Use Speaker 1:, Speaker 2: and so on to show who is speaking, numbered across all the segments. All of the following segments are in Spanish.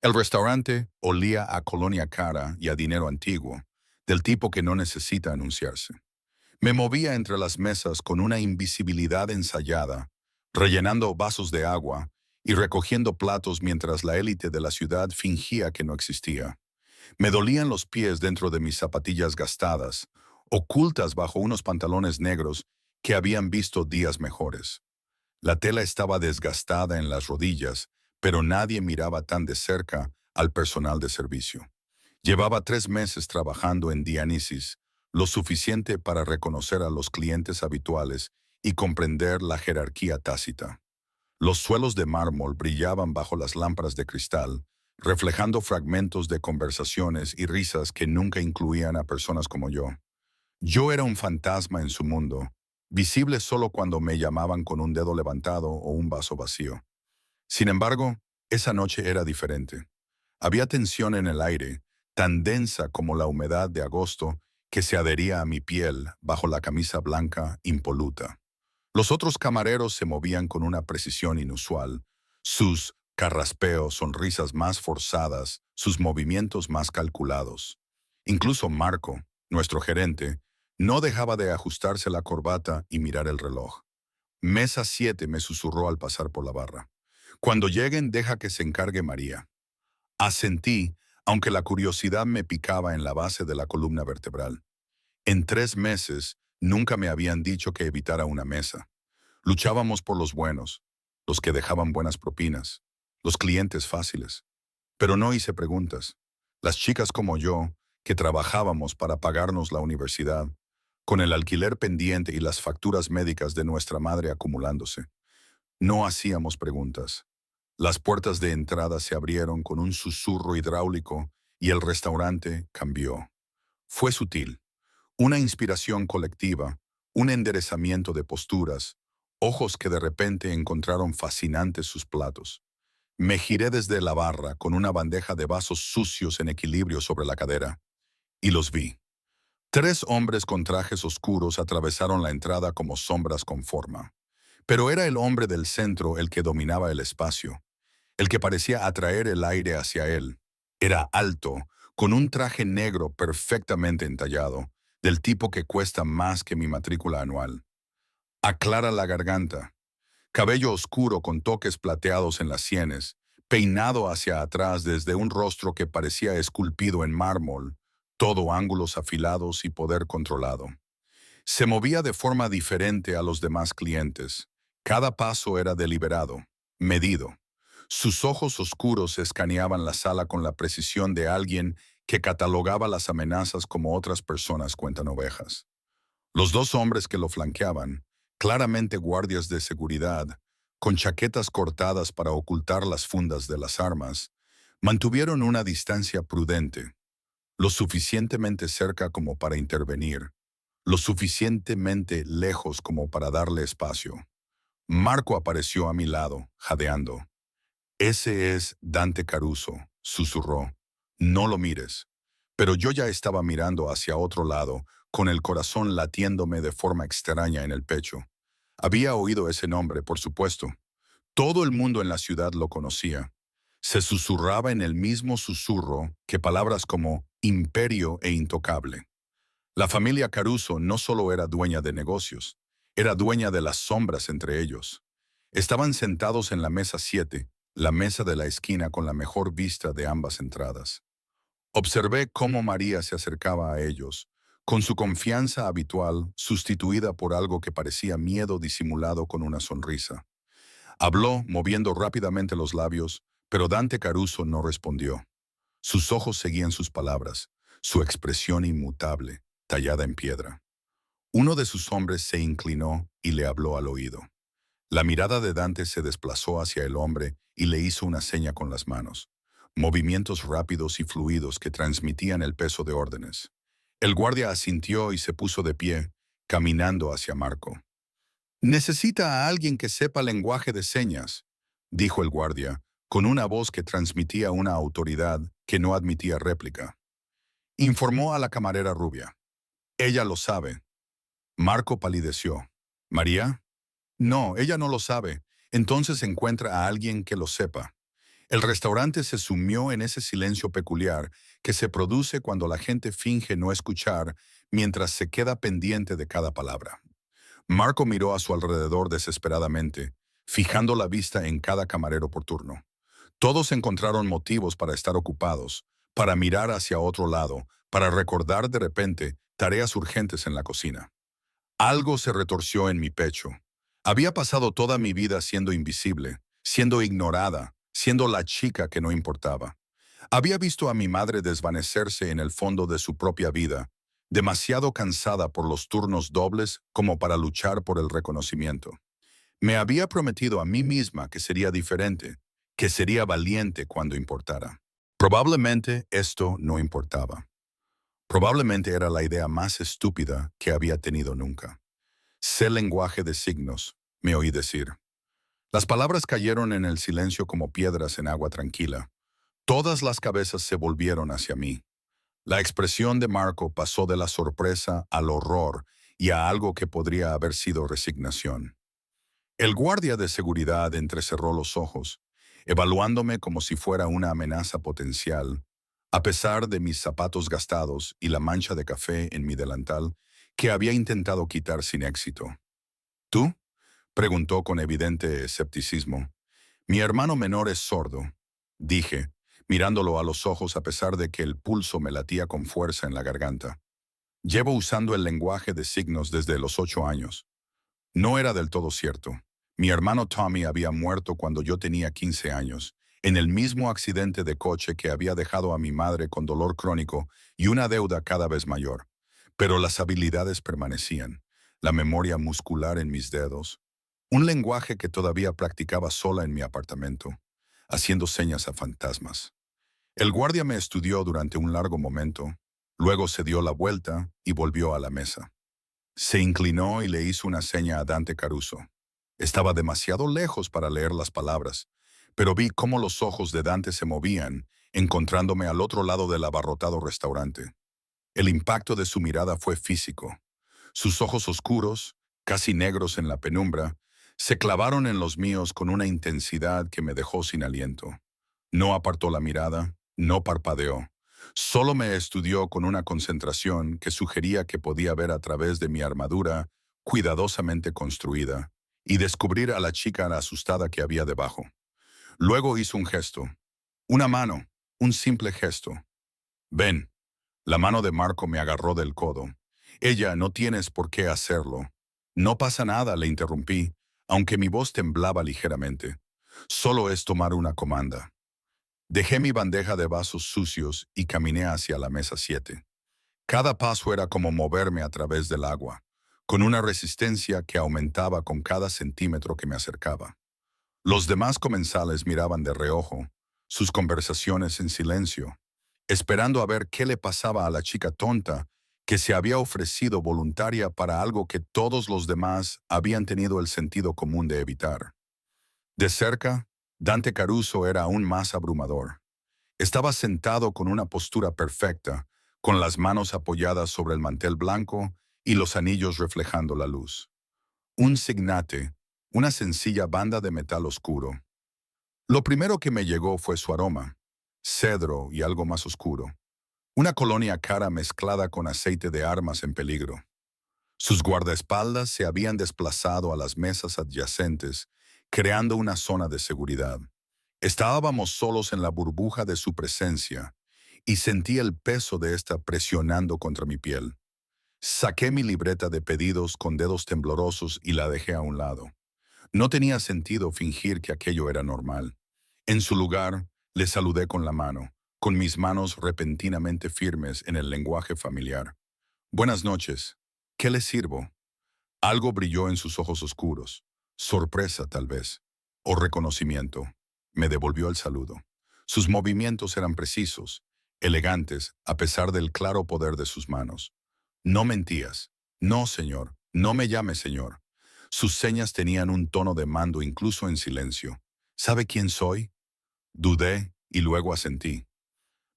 Speaker 1: El restaurante olía a colonia cara y a dinero antiguo, del tipo que no necesita anunciarse. Me movía entre las mesas con una invisibilidad ensayada, rellenando vasos de agua y recogiendo platos mientras la élite de la ciudad fingía que no existía. Me dolían los pies dentro de mis zapatillas gastadas, ocultas bajo unos pantalones negros que habían visto días mejores. La tela estaba desgastada en las rodillas, pero nadie miraba tan de cerca al personal de servicio. Llevaba 3 meses trabajando en Diánisis, lo suficiente para reconocer a los clientes habituales y comprender la jerarquía tácita. Los suelos de mármol brillaban bajo las lámparas de cristal, reflejando fragmentos de conversaciones y risas que nunca incluían a personas como yo. Yo era un fantasma en su mundo, visible solo cuando me llamaban con un dedo levantado o un vaso vacío. Sin embargo, esa noche era diferente. Había tensión en el aire, tan densa como la humedad de agosto que se adhería a mi piel bajo la camisa blanca impoluta. Los otros camareros se movían con una precisión inusual, sus carraspeos, sonrisas más forzadas, sus movimientos más calculados. Incluso Marco, nuestro gerente, no dejaba de ajustarse la corbata y mirar el reloj. Mesa 7 me susurró al pasar por la barra. Cuando lleguen, deja que se encargue María. Asentí, aunque la curiosidad me picaba en la base de la columna vertebral. En 3 meses, nunca me habían dicho que evitara una mesa. Luchábamos por los buenos, los que dejaban buenas propinas, los clientes fáciles. Pero no hice preguntas. Las chicas como yo, que trabajábamos para pagarnos la universidad, con el alquiler pendiente y las facturas médicas de nuestra madre acumulándose, no hacíamos preguntas. Las puertas de entrada se abrieron con un susurro hidráulico y el restaurante cambió. Fue sutil. Una inspiración colectiva, un enderezamiento de posturas, ojos que de repente encontraron fascinantes sus platos. Me giré desde la barra con una bandeja de vasos sucios en equilibrio sobre la cadera, y los vi. 3 hombres con trajes oscuros atravesaron la entrada como sombras con forma. Pero era el hombre del centro el que dominaba el espacio, el que parecía atraer el aire hacia él. Era alto, con un traje negro perfectamente entallado, del tipo que cuesta más que mi matrícula anual. Aclara la garganta, cabello oscuro con toques plateados en las sienes, peinado hacia atrás desde un rostro que parecía esculpido en mármol, todo ángulos afilados y poder controlado. Se movía de forma diferente a los demás clientes. Cada paso era deliberado, medido. Sus ojos oscuros escaneaban la sala con la precisión de alguien que catalogaba las amenazas como otras personas cuentan ovejas. Los 2 hombres que lo flanqueaban, claramente guardias de seguridad, con chaquetas cortadas para ocultar las fundas de las armas, mantuvieron una distancia prudente, lo suficientemente cerca como para intervenir, lo suficientemente lejos como para darle espacio. Marco apareció a mi lado, jadeando. Ese es Dante Caruso, susurró. No lo mires. Pero yo ya estaba mirando hacia otro lado, con el corazón latiéndome de forma extraña en el pecho. Había oído ese nombre, por supuesto. Todo el mundo en la ciudad lo conocía. Se susurraba en el mismo susurro que palabras como imperio e intocable. La familia Caruso no solo era dueña de negocios, era dueña de las sombras entre ellos. Estaban sentados en la mesa 7, la mesa de la esquina con la mejor vista de ambas entradas. Observé cómo María se acercaba a ellos, con su confianza habitual sustituida por algo que parecía miedo disimulado con una sonrisa. Habló, moviendo rápidamente los labios, pero Dante Caruso no respondió. Sus ojos seguían sus palabras, su expresión inmutable, tallada en piedra. Uno de sus hombres se inclinó y le habló al oído. La mirada de Dante se desplazó hacia el hombre y le hizo una seña con las manos, movimientos rápidos y fluidos que transmitían el peso de órdenes. El guardia asintió y se puso de pie, caminando hacia Marco. «Necesita a alguien que sepa lenguaje de señas», dijo el guardia, con una voz que transmitía una autoridad que no admitía réplica. Informó a la camarera rubia. «Ella lo sabe». Marco palideció. «¿María?» «No, ella no lo sabe. Entonces encuentra a alguien que lo sepa». El restaurante se sumió en ese silencio peculiar que se produce cuando la gente finge no escuchar mientras se queda pendiente de cada palabra. Marco miró a su alrededor desesperadamente, fijando la vista en cada camarero por turno. Todos encontraron motivos para estar ocupados, para mirar hacia otro lado, para recordar de repente tareas urgentes en la cocina. Algo se retorció en mi pecho. Había pasado toda mi vida siendo invisible, siendo ignorada, siendo la chica que no importaba. Había visto a mi madre desvanecerse en el fondo de su propia vida, demasiado cansada por los turnos dobles como para luchar por el reconocimiento. Me había prometido a mí misma que sería diferente, que sería valiente cuando importara. Probablemente esto no importaba. Probablemente era la idea más estúpida que había tenido nunca. Sé lenguaje de signos, me oí decir. Las palabras cayeron en el silencio como piedras en agua tranquila. Todas las cabezas se volvieron hacia mí. La expresión de Marco pasó de la sorpresa al horror y a algo que podría haber sido resignación. El guardia de seguridad entrecerró los ojos, evaluándome como si fuera una amenaza potencial, a pesar de mis zapatos gastados y la mancha de café en mi delantal que había intentado quitar sin éxito. ¿Tú? Preguntó con evidente escepticismo. Mi hermano menor es sordo, dije, mirándolo a los ojos a pesar de que el pulso me latía con fuerza en la garganta. Llevo usando el lenguaje de signos desde los 8 años. No era del todo cierto. Mi hermano Tommy había muerto cuando yo tenía 15 años, en el mismo accidente de coche que había dejado a mi madre con dolor crónico y una deuda cada vez mayor. Pero las habilidades permanecían, la memoria muscular en mis dedos, un lenguaje que todavía practicaba sola en mi apartamento, haciendo señas a fantasmas. El guardia me estudió durante un largo momento, luego se dio la vuelta y volvió a la mesa. Se inclinó y le hizo una seña a Dante Caruso. Estaba demasiado lejos para leer las palabras, pero vi cómo los ojos de Dante se movían, encontrándome al otro lado del abarrotado restaurante. El impacto de su mirada fue físico. Sus ojos oscuros, casi negros en la penumbra, se clavaron en los míos con una intensidad que me dejó sin aliento. No apartó la mirada, no parpadeó. Solo me estudió con una concentración que sugería que podía ver a través de mi armadura cuidadosamente construida y descubrir a la chica asustada que había debajo. Luego hizo un gesto, una mano, un simple gesto. Ven. La mano de Marco me agarró del codo. Ella, no tienes por qué hacerlo. No pasa nada, le interrumpí, aunque mi voz temblaba ligeramente. Solo es tomar una comanda. Dejé mi bandeja de vasos sucios y caminé hacia la mesa 7. Cada paso era como moverme a través del agua, con una resistencia que aumentaba con cada centímetro que me acercaba. Los demás comensales miraban de reojo, sus conversaciones en silencio, esperando a ver qué le pasaba a la chica tonta que se había ofrecido voluntaria para algo que todos los demás habían tenido el sentido común de evitar. De cerca, Dante Caruso era aún más abrumador. Estaba sentado con una postura perfecta, con las manos apoyadas sobre el mantel blanco y los anillos reflejando la luz. Un signate, una sencilla banda de metal oscuro. Lo primero que me llegó fue su aroma, cedro y algo más oscuro. Una colonia cara mezclada con aceite de armas en peligro. Sus guardaespaldas se habían desplazado a las mesas adyacentes, creando una zona de seguridad. Estábamos solos en la burbuja de su presencia, y sentí el peso de esta presionando contra mi piel. Saqué mi libreta de pedidos con dedos temblorosos y la dejé a un lado. No tenía sentido fingir que aquello era normal. En su lugar, le saludé con la mano, con mis manos repentinamente firmes en el lenguaje familiar. Buenas noches. ¿Qué le sirvo? Algo brilló en sus ojos oscuros. Sorpresa, tal vez. O reconocimiento. Me devolvió el saludo. Sus movimientos eran precisos, elegantes, a pesar del claro poder de sus manos. No mentías. No, señor. No me llame señor. Sus señas tenían un tono de mando incluso en silencio. ¿Sabe quién soy? Dudé y luego asentí.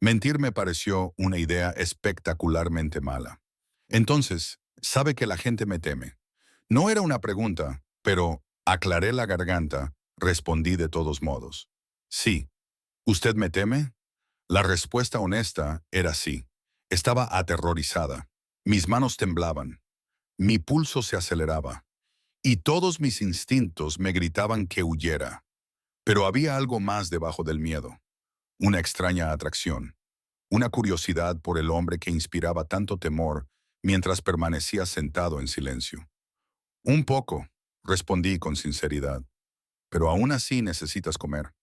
Speaker 1: Mentir me pareció una idea espectacularmente mala. Entonces, sabe que la gente me teme. No era una pregunta, pero aclaré la garganta, respondí de todos modos. Sí, ¿Usted me teme? La respuesta honesta era sí. Estaba aterrorizada. Mis manos temblaban. Mi pulso se aceleraba. Y todos mis instintos me gritaban que huyera. Pero había algo más debajo del miedo. Una extraña atracción. Una curiosidad por el hombre que inspiraba tanto temor mientras permanecía sentado en silencio. Un poco, respondí con sinceridad. Pero aún así necesitas comer.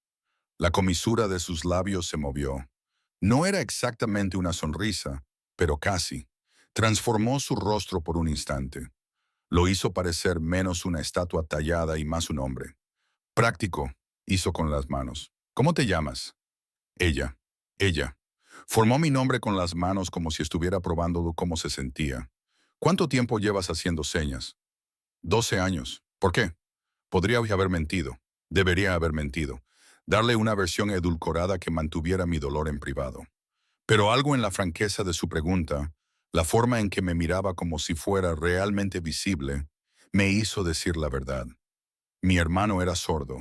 Speaker 1: La comisura de sus labios se movió. No era exactamente una sonrisa, pero casi. Transformó su rostro por un instante. Lo hizo parecer menos una estatua tallada y más un hombre. Práctico, hizo con las manos. ¿Cómo te llamas? Ella. Ella. Formó mi nombre con las manos como si estuviera probando cómo se sentía. ¿Cuánto tiempo llevas haciendo señas? 12 años. ¿Por qué? Podría haber mentido. Debería haber mentido. Darle una versión edulcorada que mantuviera mi dolor en privado. Pero algo en la franqueza de su pregunta, la forma en que me miraba como si fuera realmente visible, me hizo decir la verdad. Mi hermano era sordo.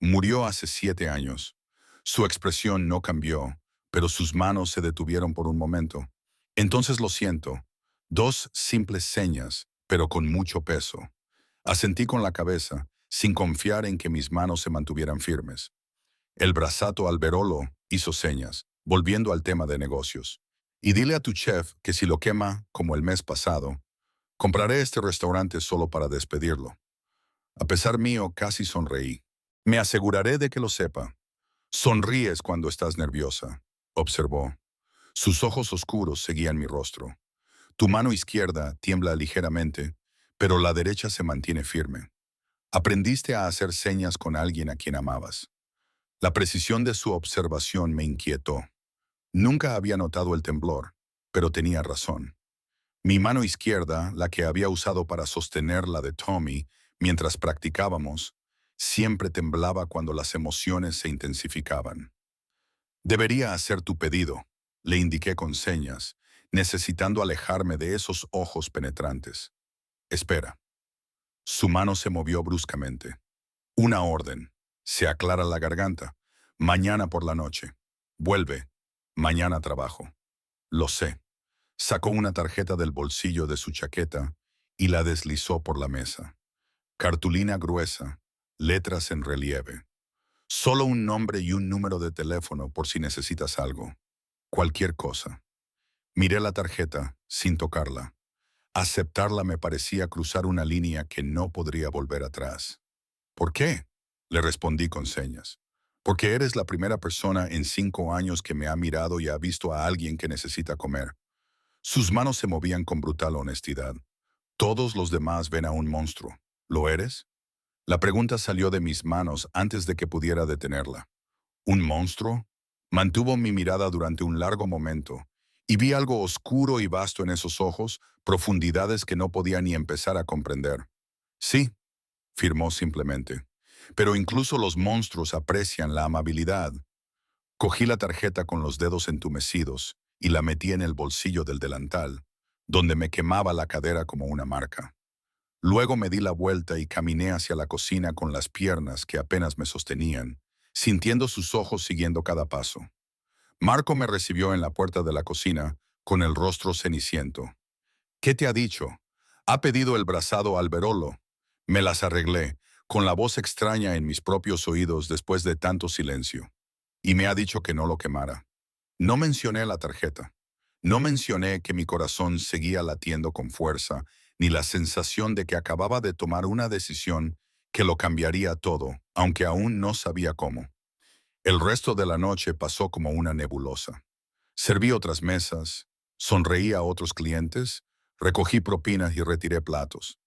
Speaker 1: Murió hace 7 años. Su expresión no cambió, pero sus manos se detuvieron por un momento. Entonces lo siento. 2 simples señas, pero con mucho peso. Asentí con la cabeza, sin confiar en que mis manos se mantuvieran firmes. El brazato Alberolo hizo señas, volviendo al tema de negocios. Y dile a tu chef que si lo quema, como el mes pasado, compraré este restaurante solo para despedirlo. A pesar mío, casi sonreí. Me aseguraré de que lo sepa. Sonríes cuando estás nerviosa, observó. Sus ojos oscuros seguían mi rostro. Tu mano izquierda tiembla ligeramente, pero la derecha se mantiene firme. Aprendiste a hacer señas con alguien a quien amabas. La precisión de su observación me inquietó. Nunca había notado el temblor, pero tenía razón. Mi mano izquierda, la que había usado para sostener la de Tommy mientras practicábamos, siempre temblaba cuando las emociones se intensificaban. Debería hacer tu pedido, le indiqué con señas, necesitando alejarme de esos ojos penetrantes. Espera. Su mano se movió bruscamente. Una orden. Se aclara la garganta. Mañana por la noche. Vuelve. Mañana trabajo. Lo sé. Sacó una tarjeta del bolsillo de su chaqueta y la deslizó por la mesa. Cartulina gruesa, letras en relieve. Solo un nombre y un número de teléfono por si necesitas algo. Cualquier cosa. Miré la tarjeta, sin tocarla. Aceptarla me parecía cruzar una línea que no podría volver atrás. ¿Por qué? Le respondí con señas. Porque eres la primera persona en 5 años que me ha mirado y ha visto a alguien que necesita comer. Sus manos se movían con brutal honestidad. Todos los demás ven a un monstruo. ¿Lo eres? La pregunta salió de mis manos antes de que pudiera detenerla. ¿Un monstruo? Mantuvo mi mirada durante un largo momento, y vi algo oscuro y vasto en esos ojos, profundidades que no podía ni empezar a comprender. Sí, firmó simplemente. Pero incluso los monstruos aprecian la amabilidad. Cogí la tarjeta con los dedos entumecidos y la metí en el bolsillo del delantal, donde me quemaba la cadera como una marca. Luego me di la vuelta y caminé hacia la cocina con las piernas que apenas me sostenían, sintiendo sus ojos siguiendo cada paso. Marco me recibió en la puerta de la cocina, con el rostro ceniciento. ¿Qué te ha dicho? Ha pedido el brazado Alberolo. Me las arreglé, con la voz extraña en mis propios oídos después de tanto silencio. Y me ha dicho que no lo quemara. No mencioné la tarjeta. No mencioné que mi corazón seguía latiendo con fuerza, ni la sensación de que acababa de tomar una decisión que lo cambiaría todo, aunque aún no sabía cómo. El resto de la noche pasó como una nebulosa. Serví otras mesas, sonreí a otros clientes, recogí propinas y retiré platos.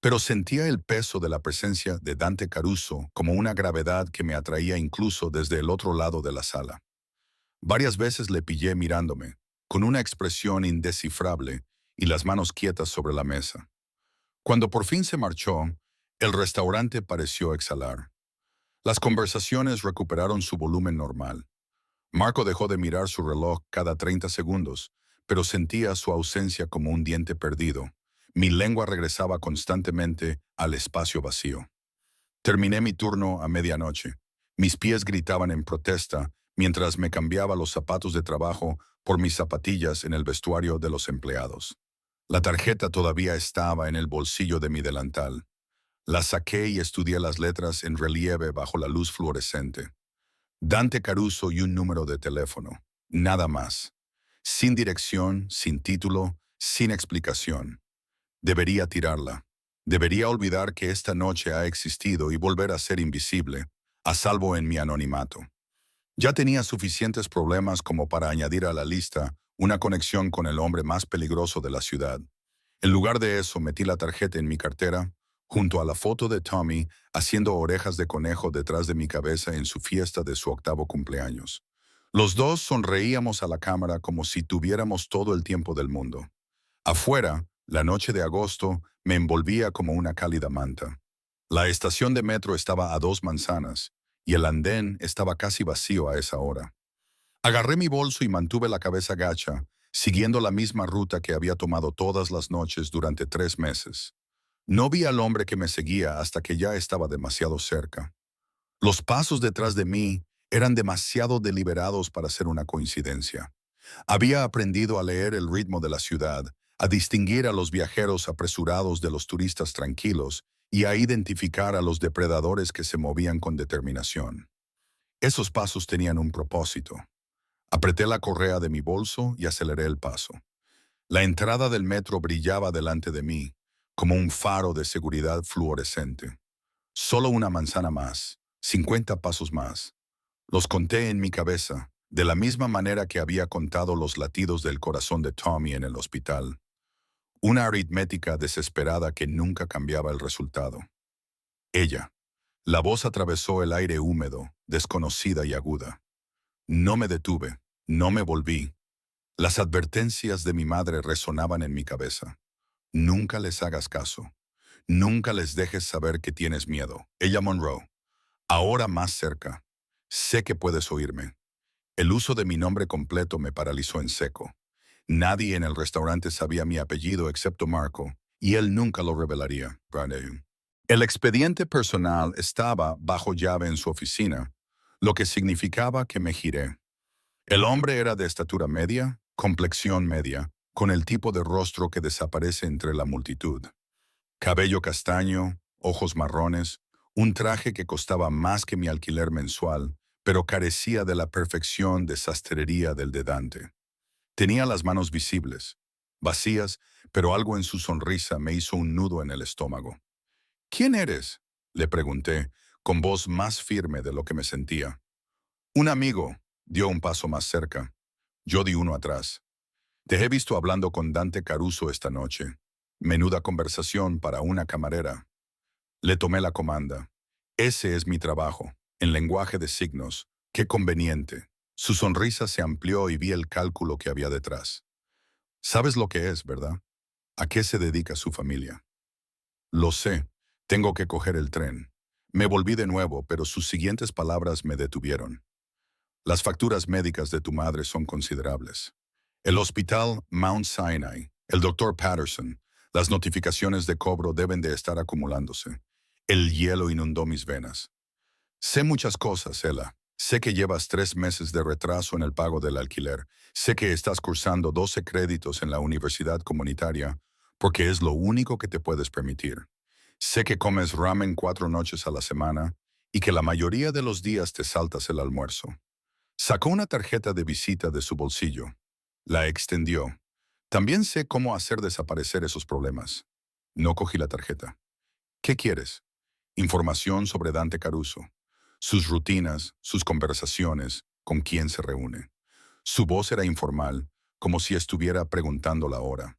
Speaker 1: Pero sentía el peso de la presencia de Dante Caruso como una gravedad que me atraía incluso desde el otro lado de la sala. Varias veces le pillé mirándome, con una expresión indescifrable y las manos quietas sobre la mesa. Cuando por fin se marchó, el restaurante pareció exhalar. Las conversaciones recuperaron su volumen normal. Marco dejó de mirar su reloj cada 30 segundos, pero sentía su ausencia como un diente perdido. Mi lengua regresaba constantemente al espacio vacío. Terminé mi turno a medianoche. Mis pies gritaban en protesta mientras me cambiaba los zapatos de trabajo por mis zapatillas en el vestuario de los empleados. La tarjeta todavía estaba en el bolsillo de mi delantal. La saqué y estudié las letras en relieve bajo la luz fluorescente. Dante Caruso y un número de teléfono. Nada más. Sin dirección, sin título, sin explicación. Debería tirarla. Debería olvidar que esta noche ha existido y volver a ser invisible, a salvo en mi anonimato. Ya tenía suficientes problemas como para añadir a la lista una conexión con el hombre más peligroso de la ciudad. En lugar de eso, metí la tarjeta en mi cartera, junto a la foto de Tommy haciendo orejas de conejo detrás de mi cabeza en su fiesta de su 8º cumpleaños. Los dos sonreíamos a la cámara como si tuviéramos todo el tiempo del mundo. Afuera, la noche de agosto me envolvía como una cálida manta. La estación de metro estaba a 2 manzanas y el andén estaba casi vacío a esa hora. Agarré mi bolso y mantuve la cabeza gacha, siguiendo la misma ruta que había tomado todas las noches durante 3 meses. No vi al hombre que me seguía hasta que ya estaba demasiado cerca. Los pasos detrás de mí eran demasiado deliberados para ser una coincidencia. Había aprendido a leer el ritmo de la ciudad, a distinguir a los viajeros apresurados de los turistas tranquilos y a identificar a los depredadores que se movían con determinación. Esos pasos tenían un propósito. Apreté la correa de mi bolso y aceleré el paso. La entrada del metro brillaba delante de mí, como un faro de seguridad fluorescente. Solo una manzana más, 50 pasos más. Los conté en mi cabeza, de la misma manera que había contado los latidos del corazón de Tommy en el hospital. Una aritmética desesperada que nunca cambiaba el resultado. Ella. La voz atravesó el aire húmedo, desconocida y aguda. No me detuve, no me volví. Las advertencias de mi madre resonaban en mi cabeza. Nunca les hagas caso. Nunca les dejes saber que tienes miedo. Ella Monroe. Ahora más cerca. Sé que puedes oírme. El uso de mi nombre completo me paralizó en seco. Nadie en el restaurante sabía mi apellido excepto Marco, y él nunca lo revelaría. El expediente personal estaba bajo llave en su oficina, lo que significaba que me giré. El hombre era de estatura media, complexión media, con el tipo de rostro que desaparece entre la multitud. Cabello castaño, ojos marrones, un traje que costaba más que mi alquiler mensual, pero carecía de la perfección de sastrería del de Dante. Tenía las manos visibles, vacías, pero algo en su sonrisa me hizo un nudo en el estómago. ¿Quién eres?, le pregunté, con voz más firme de lo que me sentía. Un amigo, dio un paso más cerca. Yo di uno atrás. Te he visto hablando con Dante Caruso esta noche. Menuda conversación para una camarera. Le tomé la comanda. Ese es mi trabajo, en lenguaje de signos. Qué conveniente. Su sonrisa se amplió y vi el cálculo que había detrás. Sabes lo que es, ¿verdad? ¿A qué se dedica su familia? Lo sé. Tengo que coger el tren. Me volví de nuevo, pero sus siguientes palabras me detuvieron. Las facturas médicas de tu madre son considerables. El hospital Mount Sinai, el doctor Patterson, las notificaciones de cobro deben de estar acumulándose. El hielo inundó mis venas. Sé muchas cosas, Ella. Sé que llevas 3 meses de retraso en el pago del alquiler. Sé que estás cursando 12 créditos en la universidad comunitaria porque es lo único que te puedes permitir. Sé que comes ramen 4 noches a la semana y que la mayoría de los días te saltas el almuerzo. Sacó una tarjeta de visita de su bolsillo. La extendió. También sé cómo hacer desaparecer esos problemas. No cogí la tarjeta. ¿Qué quieres? Información sobre Dante Caruso. Sus rutinas, sus conversaciones, con quién se reúne. Su voz era informal, como si estuviera preguntando la hora.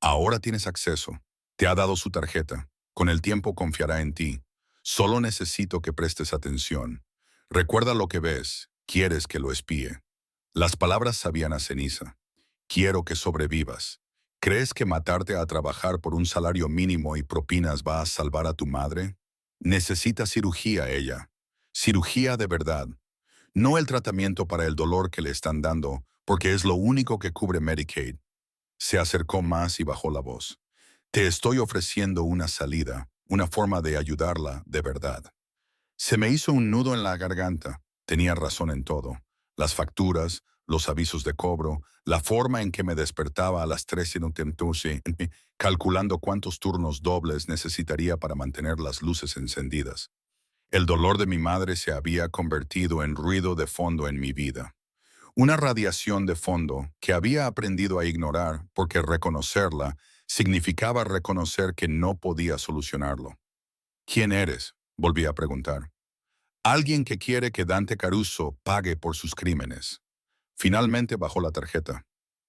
Speaker 1: Ahora tienes acceso. Te ha dado su tarjeta. Con el tiempo confiará en ti. Solo necesito que prestes atención. Recuerda lo que ves. Quieres que lo espíe. Las palabras sabían a ceniza. Quiero que sobrevivas. ¿Crees que matarte a trabajar por un salario mínimo y propinas va a salvar a tu madre? Necesita cirugía ella. Cirugía de verdad. No el tratamiento para el dolor que le están dando, porque es lo único que cubre Medicaid. Se acercó más y bajó la voz. Te estoy ofreciendo una salida, una forma de ayudarla de verdad. Se me hizo un nudo en la garganta. Tenía razón en todo. las facturas, los avisos de cobro, la forma en que me despertaba a las 3:30, calculando cuántos turnos dobles necesitaría para mantener las luces encendidas. El dolor de mi madre se había convertido en ruido de fondo en mi vida. Una radiación de fondo que había aprendido a ignorar porque reconocerla significaba reconocer que no podía solucionarlo. ¿Quién eres?, volví a preguntar. Alguien que quiere que Dante Caruso pague por sus crímenes. Finalmente bajó la tarjeta.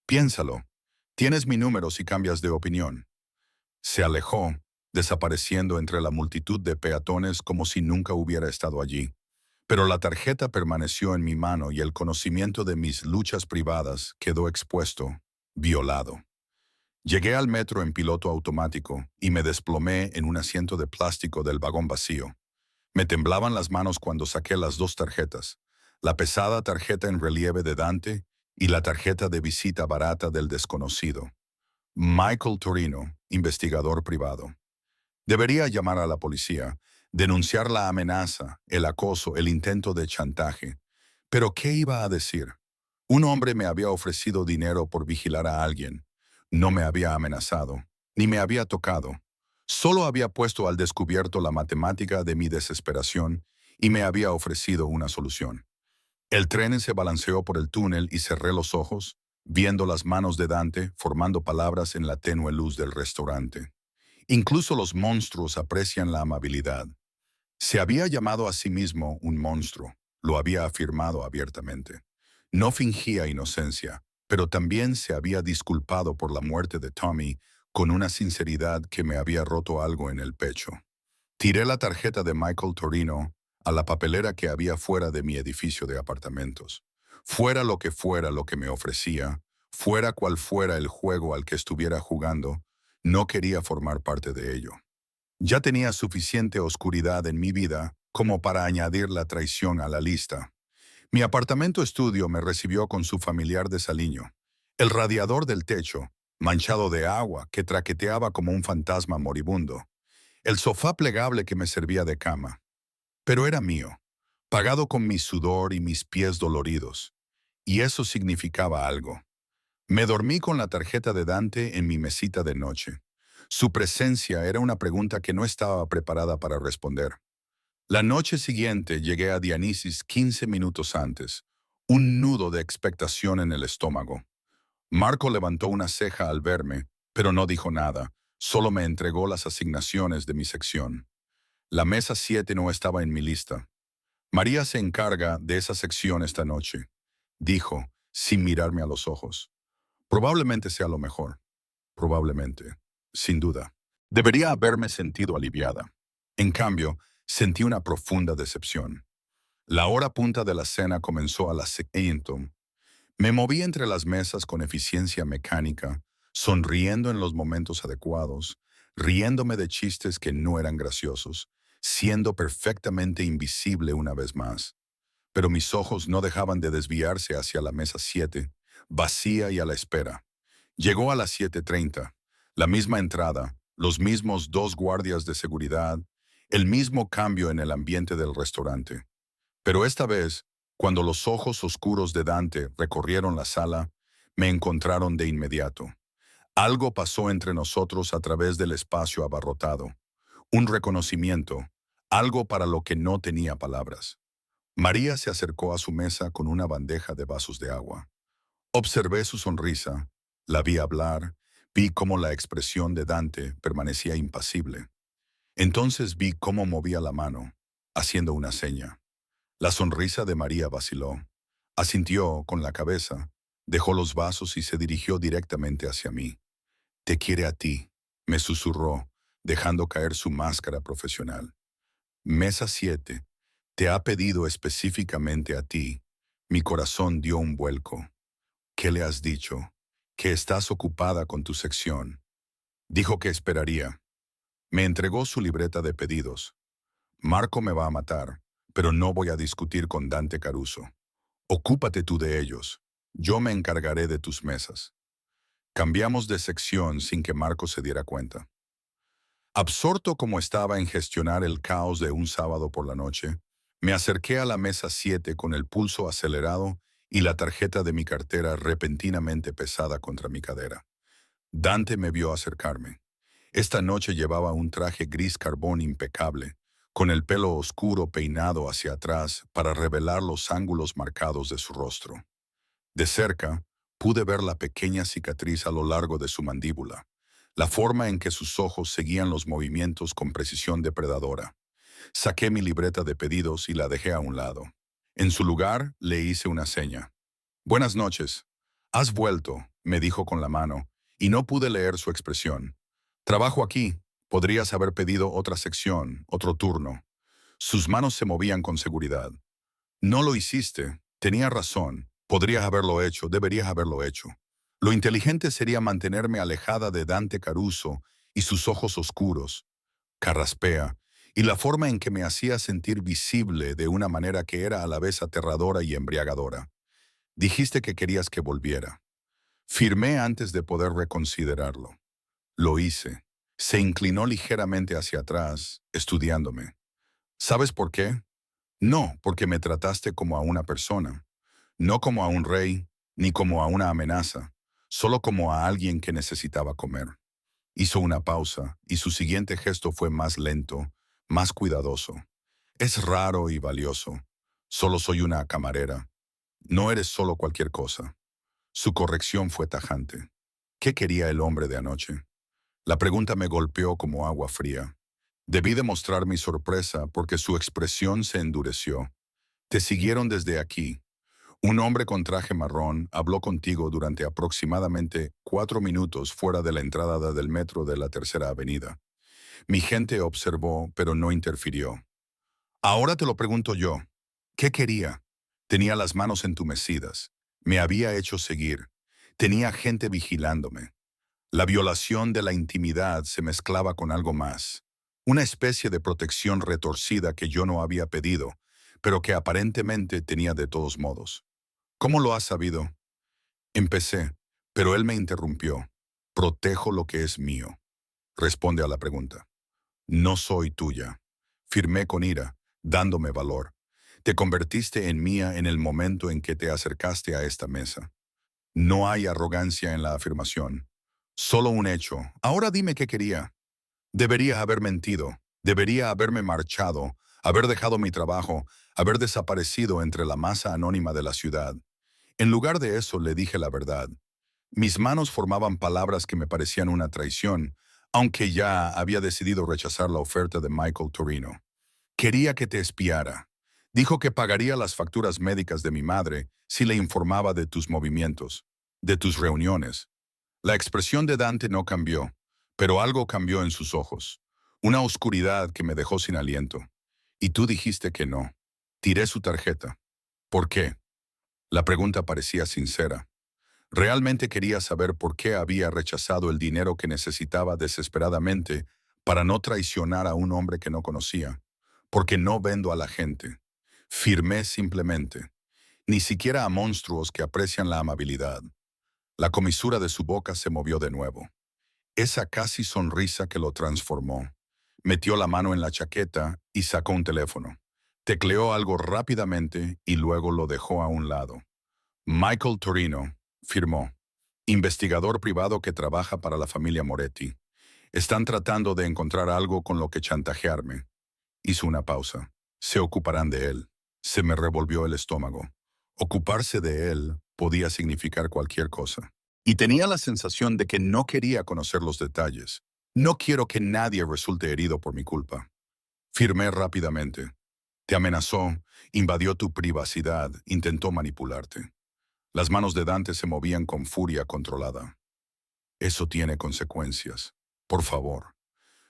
Speaker 1: Piénsalo. Tienes mi número si cambias de opinión. Se alejó, desapareciendo entre la multitud de peatones como si nunca hubiera estado allí. Pero la tarjeta permaneció en mi mano y el conocimiento de mis luchas privadas quedó expuesto, violado. Llegué al metro en piloto automático y me desplomé en un asiento de plástico del vagón vacío. Me temblaban las manos cuando saqué las dos tarjetas, la pesada tarjeta en relieve de Dante y la tarjeta de visita barata del desconocido. Michael Torino, investigador privado. Debería llamar a la policía, denunciar la amenaza, el acoso, el intento de chantaje. Pero ¿qué iba a decir? Un hombre me había ofrecido dinero por vigilar a alguien. No me había amenazado, ni me había tocado. Solo había puesto al descubierto la matemática de mi desesperación y me había ofrecido una solución. El tren se balanceó por el túnel y cerré los ojos, viendo las manos de Dante formando palabras en la tenue luz del restaurante. Incluso los monstruos aprecian la amabilidad. Se había llamado a sí mismo un monstruo, lo había afirmado abiertamente. No fingía inocencia, pero también se había disculpado por la muerte de Tommy con una sinceridad que me había roto algo en el pecho. Tiré la tarjeta de Michael Torino a la papelera que había fuera de mi edificio de apartamentos. Fuera lo que me ofrecía, fuera cual fuera el juego al que estuviera jugando, no quería formar parte de ello. Ya tenía suficiente oscuridad en mi vida como para añadir la traición a la lista. Mi apartamento estudio me recibió con su familiar desaliño. El radiador del techo, manchado de agua, que traqueteaba como un fantasma moribundo. El sofá plegable que me servía de cama. Pero era mío, pagado con mi sudor y mis pies doloridos. Y eso significaba algo. Me dormí con la tarjeta de Dante en mi mesita de noche. Su presencia era una pregunta que no estaba preparada para responder. La noche siguiente llegué a Dianisis 15 minutos antes, un nudo de expectación en el estómago. Marco levantó una ceja al verme, pero no dijo nada, solo me entregó las asignaciones de mi sección. La mesa 7 no estaba en mi lista. María se encarga de esa sección esta noche, dijo, sin mirarme a los ojos. Probablemente sea lo mejor. Probablemente. Sin duda. Debería haberme sentido aliviada. En cambio, sentí una profunda decepción. La hora punta de la cena comenzó a las 6. Me moví entre las mesas con eficiencia mecánica, sonriendo en los momentos adecuados, riéndome de chistes que no eran graciosos, siendo perfectamente invisible una vez más. Pero mis ojos no dejaban de desviarse hacia la mesa 7, vacía y a la espera. Llegó a las 7:30, la misma entrada, los mismos 2 guardias de seguridad, el mismo cambio en el ambiente del restaurante. Pero esta vez, cuando los ojos oscuros de Dante recorrieron la sala, me encontraron de inmediato. Algo pasó entre nosotros a través del espacio abarrotado. Un reconocimiento, algo para lo que no tenía palabras. María se acercó a su mesa con una bandeja de vasos de agua. Observé su sonrisa, la vi hablar, vi cómo la expresión de Dante permanecía impasible. Entonces vi cómo movía la mano, haciendo una seña. La sonrisa de María vaciló. Asintió con la cabeza, dejó los vasos y se dirigió directamente hacia mí. «Te quiere a ti», me susurró, dejando caer su máscara profesional. «Mesa 7, te ha pedido específicamente a ti». Mi corazón dio un vuelco. «¿Qué le has dicho?» «Que estás ocupada con tu sección». Dijo que esperaría. Me entregó su libreta de pedidos. «Marco me va a matar, pero no voy a discutir con Dante Caruso. Ocúpate tú de ellos. Yo me encargaré de tus mesas». Cambiamos de sección sin que Marco se diera cuenta. Absorto como estaba en gestionar el caos de un sábado por la noche, me acerqué a la mesa 7 con el pulso acelerado y la tarjeta de mi cartera repentinamente pesada contra mi cadera. Dante me vio acercarme. Esta noche llevaba un traje gris carbón impecable, con el pelo oscuro peinado hacia atrás para revelar los ángulos marcados de su rostro. De cerca, pude ver la pequeña cicatriz a lo largo de su mandíbula, la forma en que sus ojos seguían los movimientos con precisión depredadora. Saqué mi libreta de pedidos y la dejé a un lado. En su lugar, le hice una seña. «Buenas noches. Has vuelto», me dijo con la mano, y no pude leer su expresión. «Trabajo aquí. Podrías haber pedido otra sección, otro turno». Sus manos se movían con seguridad. «No lo hiciste. Tenía razón. Podrías haberlo hecho, deberías haberlo hecho». Lo inteligente sería mantenerme alejada de Dante Caruso y sus ojos oscuros, carraspea, y la forma en que me hacía sentir visible de una manera que era a la vez aterradora y embriagadora. «Dijiste que querías que volviera». Firmé antes de poder reconsiderarlo. Lo hice. Se inclinó ligeramente hacia atrás, estudiándome. ¿Sabes por qué? No, porque me trataste como a una persona. No como a un rey, ni como a una amenaza, solo como a alguien que necesitaba comer. Hizo una pausa, y su siguiente gesto fue más lento, más cuidadoso. «Es raro y valioso. Solo soy una camarera. No eres solo cualquier cosa». Su corrección fue tajante. ¿Qué quería el hombre de anoche? La pregunta me golpeó como agua fría. Debí demostrar mi sorpresa porque su expresión se endureció. «Te siguieron desde aquí. Un hombre con traje marrón habló contigo durante aproximadamente 4 minutos fuera de la entrada del metro de la Tercera Avenida. Mi gente observó, pero no interfirió. Ahora te lo pregunto yo. ¿Qué quería? Tenía las manos entumecidas. Me había hecho seguir. Tenía gente vigilándome. La violación de la intimidad se mezclaba con algo más. Una especie de protección retorcida que yo no había pedido, pero que aparentemente tenía de todos modos. «¿Cómo lo has sabido?» Empecé, pero él me interrumpió. «Protejo lo que es mío». Responde a la pregunta. «No soy tuya». Firmé con ira, dándome valor. «Te convertiste en mía en el momento en que te acercaste a esta mesa». No hay arrogancia en la afirmación. Solo un hecho. Ahora dime qué quería. Debería haber mentido. Debería haberme marchado, haber dejado mi trabajo, haber desaparecido entre la masa anónima de la ciudad. En lugar de eso le dije la verdad. Mis manos formaban palabras que me parecían una traición, aunque ya había decidido rechazar la oferta de Michael Torino. «Quería que te espiara. Dijo que pagaría las facturas médicas de mi madre si le informaba de tus movimientos, de tus reuniones». La expresión de Dante no cambió, pero algo cambió en sus ojos. Una oscuridad que me dejó sin aliento. «Y tú dijiste que no». Tiré su tarjeta. «¿Por qué?» La pregunta parecía sincera. Realmente quería saber por qué había rechazado el dinero que necesitaba desesperadamente para no traicionar a un hombre que no conocía. «Porque no vendo a la gente». Firmé simplemente. Ni siquiera a monstruos que aprecian la amabilidad. La comisura de su boca se movió de nuevo. Esa casi sonrisa que lo transformó. Metió la mano en la chaqueta y sacó un teléfono. Tecleó algo rápidamente y luego lo dejó a un lado. «Michael Torino», firmó. «Investigador privado que trabaja para la familia Moretti. Están tratando de encontrar algo con lo que chantajearme». Hizo una pausa. «Se ocuparán de él». Se me revolvió el estómago. Ocuparse de él podía significar cualquier cosa. Y tenía la sensación de que no quería conocer los detalles. «No quiero que nadie resulte herido por mi culpa». Firmé rápidamente. «Te amenazó, invadió tu privacidad, intentó manipularte». Las manos de Dante se movían con furia controlada. «Eso tiene consecuencias. Por favor».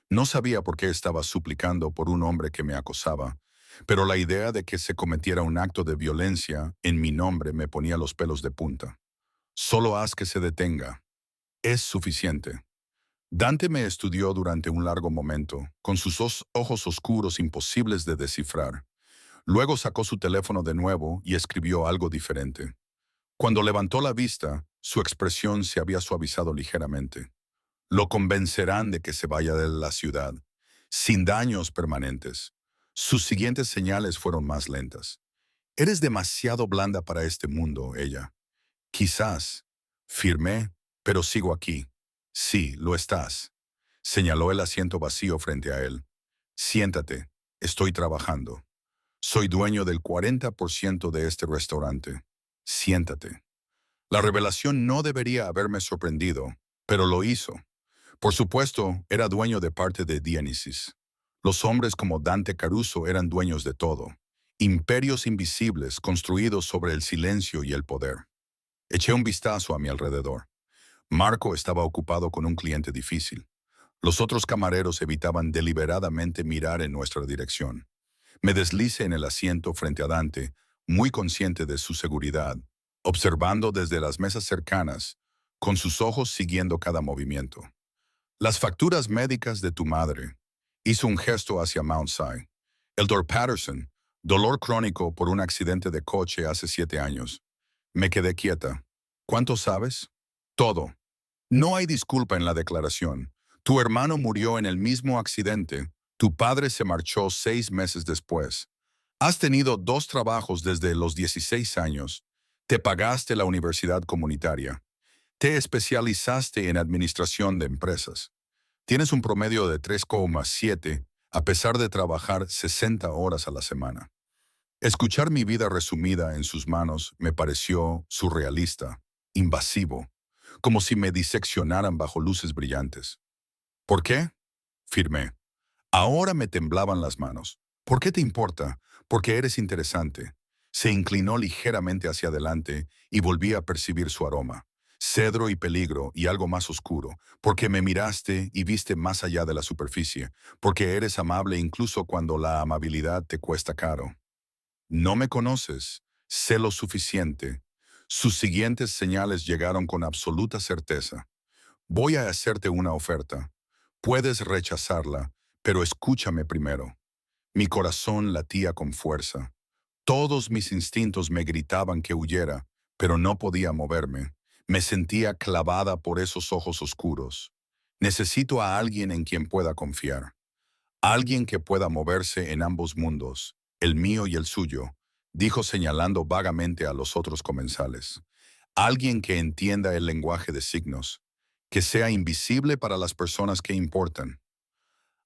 Speaker 1: No sabía por qué estaba suplicando por un hombre que me acosaba, pero la idea de que se cometiera un acto de violencia en mi nombre me ponía los pelos de punta. «Solo haz que se detenga. Es suficiente». Dante me estudió durante un largo momento, con sus ojos oscuros imposibles de descifrar. Luego sacó su teléfono de nuevo y escribió algo diferente. Cuando levantó la vista, su expresión se había suavizado ligeramente. «Lo convencerán de que se vaya de la ciudad, sin daños permanentes». Sus siguientes señales fueron más lentas. Eres demasiado blanda para este mundo, ella. Quizás. Firmé, pero sigo aquí. Sí, lo estás. Señaló el asiento vacío frente a él. Siéntate. Estoy trabajando. Soy dueño del 40% de este restaurante. Siéntate. La revelación no debería haberme sorprendido, pero lo hizo. Por supuesto, era dueño de parte de Dionysus. Los hombres como Dante Caruso eran dueños de todo. Imperios invisibles construidos sobre el silencio y el poder. Eché un vistazo a mi alrededor. Marco estaba ocupado con un cliente difícil. Los otros camareros evitaban deliberadamente mirar en nuestra dirección. Me deslicé en el asiento frente a Dante, muy consciente de su seguridad, observando desde las mesas cercanas, con sus ojos siguiendo cada movimiento. Las facturas médicas de tu madre. Hizo un gesto hacia Mount Sinai. El Dr. Patterson, dolor crónico por un accidente de coche hace 7 años. Me quedé quieta. ¿Cuánto sabes? Todo. No hay disculpa en la declaración. Tu hermano murió en el mismo accidente. Tu padre se marchó 6 meses después. Has tenido 2 trabajos desde los 16 años. Te pagaste la universidad comunitaria. Te especializaste en administración de empresas. Tienes un promedio de 3,7 a pesar de trabajar 60 horas a la semana. Escuchar mi vida resumida en sus manos me pareció surrealista, invasivo, como si me diseccionaran bajo luces brillantes. ¿Por qué? Firmé. Ahora me temblaban las manos. ¿Por qué te importa? Porque eres interesante. Se inclinó ligeramente hacia adelante y volví a percibir su aroma. Cedro y peligro y algo más oscuro, porque me miraste y viste más allá de la superficie, porque eres amable incluso cuando la amabilidad te cuesta caro. No me conoces, sé lo suficiente. Sus siguientes señales llegaron con absoluta certeza. Voy a hacerte una oferta. Puedes rechazarla, pero escúchame primero. Mi corazón latía con fuerza. Todos mis instintos me gritaban que huyera, pero no podía moverme. Me sentía clavada por esos ojos oscuros. Necesito a alguien en quien pueda confiar. Alguien que pueda moverse en ambos mundos, el mío y el suyo, dijo señalando vagamente a los otros comensales. Alguien que entienda el lenguaje de signos, que sea invisible para las personas que importan.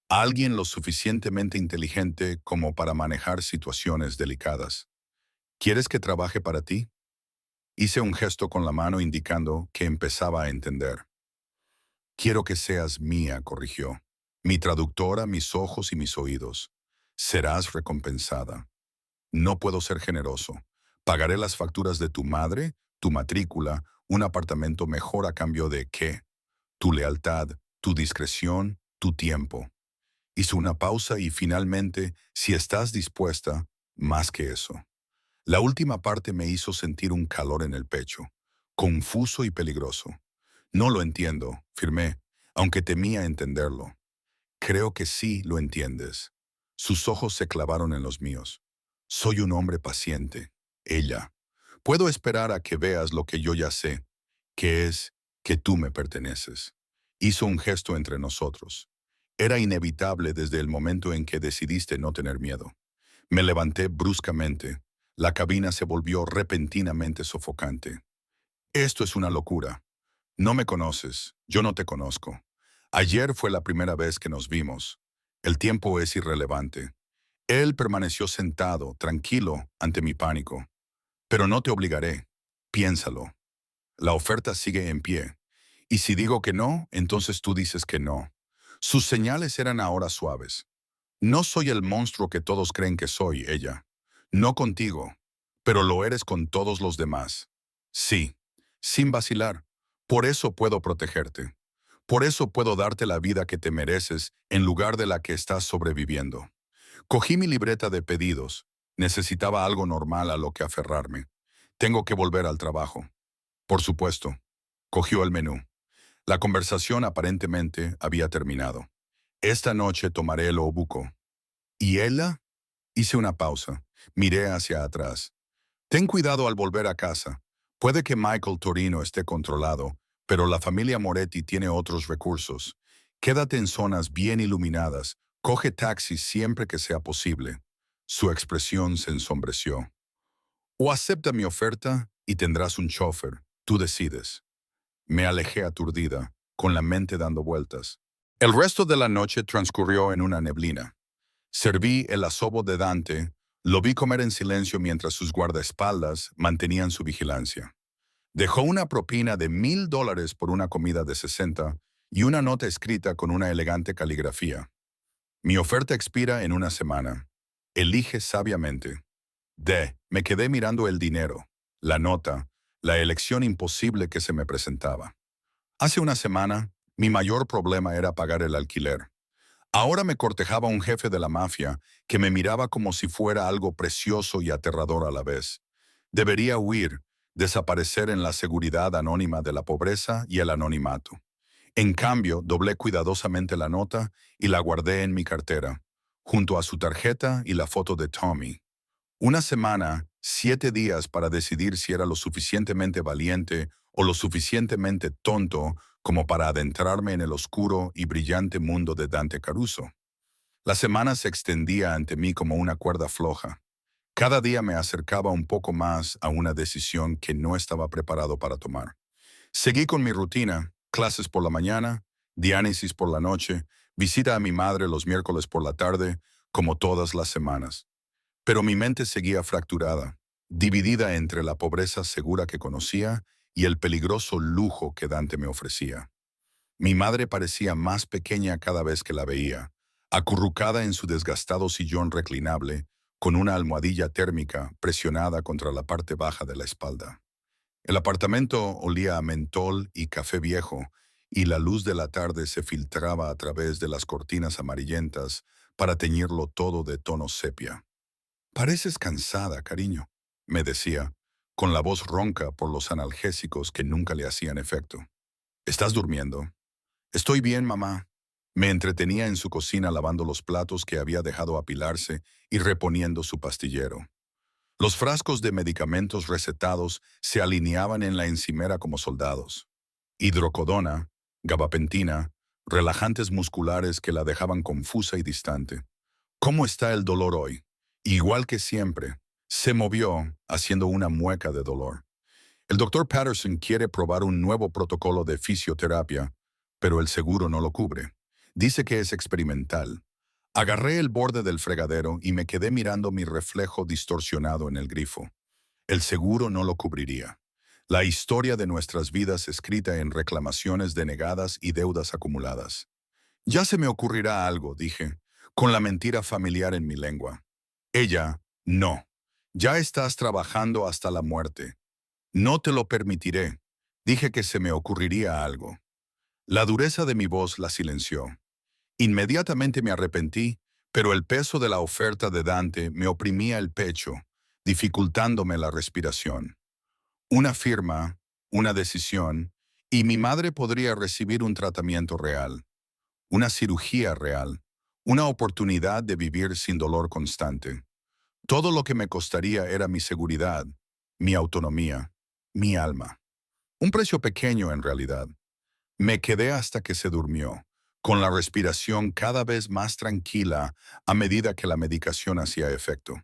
Speaker 1: Alguien lo suficientemente inteligente como para manejar situaciones delicadas. ¿Quieres que trabaje para ti? Hice un gesto con la mano indicando que empezaba a entender. Quiero que seas mía, corrigió. Mi traductora, mis ojos y mis oídos. Serás recompensada. No puedo ser generoso. Pagaré las facturas de tu madre, tu matrícula, un apartamento mejor a cambio de ¿qué? Tu lealtad, tu discreción, tu tiempo. Hizo una pausa y finalmente, si estás dispuesta, más que eso. La última parte me hizo sentir un calor en el pecho, confuso y peligroso. No lo entiendo, firmé, aunque temía entenderlo. Creo que sí lo entiendes. Sus ojos se clavaron en los míos. Soy un hombre paciente. Ella. Puedo esperar a que veas lo que yo ya sé, que es que tú me perteneces. Hizo un gesto entre nosotros. Era inevitable desde el momento en que decidiste no tener miedo. Me levanté bruscamente. La cabina se volvió repentinamente sofocante. Esto es una locura. No me conoces, yo no te conozco. Ayer fue la primera vez que nos vimos. El tiempo es irrelevante. Él permaneció sentado, tranquilo, ante mi pánico. Pero no te obligaré. Piénsalo. La oferta sigue en pie. Y si digo que no, entonces tú dices que no. Sus señales eran ahora suaves. No soy el monstruo que todos creen que soy, ella. No contigo, pero lo eres con todos los demás. Sí, sin vacilar. Por eso puedo protegerte. Por eso puedo darte la vida que te mereces en lugar de la que estás sobreviviendo. Cogí mi libreta de pedidos. Necesitaba algo normal a lo que aferrarme. Tengo que volver al trabajo. Por supuesto. Cogió el menú. La conversación aparentemente había terminado. Esta noche tomaré el obuco. ¿Y ella? Hice una pausa. Miré hacia atrás. Ten cuidado al volver a casa. Puede que Michael Torino esté controlado, pero la familia Moretti tiene otros recursos. Quédate en zonas bien iluminadas. Coge taxis siempre que sea posible. Su expresión se ensombreció. O acepta mi oferta y tendrás un chofer. Tú decides. Me alejé aturdida, con la mente dando vueltas. El resto de la noche transcurrió en una neblina. Serví el asobo de Dante, lo vi comer en silencio mientras sus guardaespaldas mantenían su vigilancia. Dejó una propina de $1000 por una comida de 60 y una nota escrita con una elegante caligrafía. Mi oferta expira en una semana. Elige sabiamente. Me quedé mirando el dinero, la nota, la elección imposible que se me presentaba. Hace una semana, mi mayor problema era pagar el alquiler. Ahora me cortejaba un jefe de la mafia que me miraba como si fuera algo precioso y aterrador a la vez. Debería huir, desaparecer en la seguridad anónima de la pobreza y el anonimato. En cambio, doblé cuidadosamente la nota y la guardé en mi cartera, junto a su tarjeta y la foto de Tommy. Una semana, 7 días para decidir si era lo suficientemente valiente o lo suficientemente tonto como para adentrarme en el oscuro y brillante mundo de Dante Caruso. La semana se extendía ante mí como una cuerda floja. Cada día me acercaba un poco más a una decisión que no estaba preparado para tomar. Seguí con mi rutina, clases por la mañana, diánesis por la noche, visita a mi madre los miércoles por la tarde, como todas las semanas. Pero mi mente seguía fracturada, dividida entre la pobreza segura que conocía y el peligroso lujo que Dante me ofrecía. Mi madre parecía más pequeña cada vez que la veía, acurrucada en su desgastado sillón reclinable, con una almohadilla térmica presionada contra la parte baja de la espalda. El apartamento olía a mentol y café viejo, y la luz de la tarde se filtraba a través de las cortinas amarillentas para teñirlo todo de tono sepia. «Pareces cansada, cariño», me decía, con la voz ronca por los analgésicos que nunca le hacían efecto. «¿Estás durmiendo?» «Estoy bien, mamá». Me entretenía en su cocina lavando los platos que había dejado apilarse y reponiendo su pastillero. Los frascos de medicamentos recetados se alineaban en la encimera como soldados. Hidrocodona, gabapentina, relajantes musculares que la dejaban confusa y distante. «¿Cómo está el dolor hoy?» Igual que siempre, se movió, haciendo una mueca de dolor. «El doctor Patterson quiere probar un nuevo protocolo de fisioterapia, pero el seguro no lo cubre. Dice que es experimental». Agarré el borde del fregadero y me quedé mirando mi reflejo distorsionado en el grifo. El seguro no lo cubriría. La historia de nuestras vidas escrita en reclamaciones denegadas y deudas acumuladas. «Ya se me ocurrirá algo», dije, con la mentira familiar en mi lengua. Ella, «No. Ya estás trabajando hasta la muerte. No te lo permitiré». Dije que se me ocurriría algo. La dureza de mi voz la silenció. Inmediatamente me arrepentí, pero el peso de la oferta de Dante me oprimía el pecho, dificultándome la respiración. Una firma, una decisión, y mi madre podría recibir un tratamiento real, una cirugía real, una oportunidad de vivir sin dolor constante. Todo lo que me costaría era mi seguridad, mi autonomía, mi alma. Un precio pequeño en realidad. Me quedé hasta que se durmió, con la respiración cada vez más tranquila a medida que la medicación hacía efecto.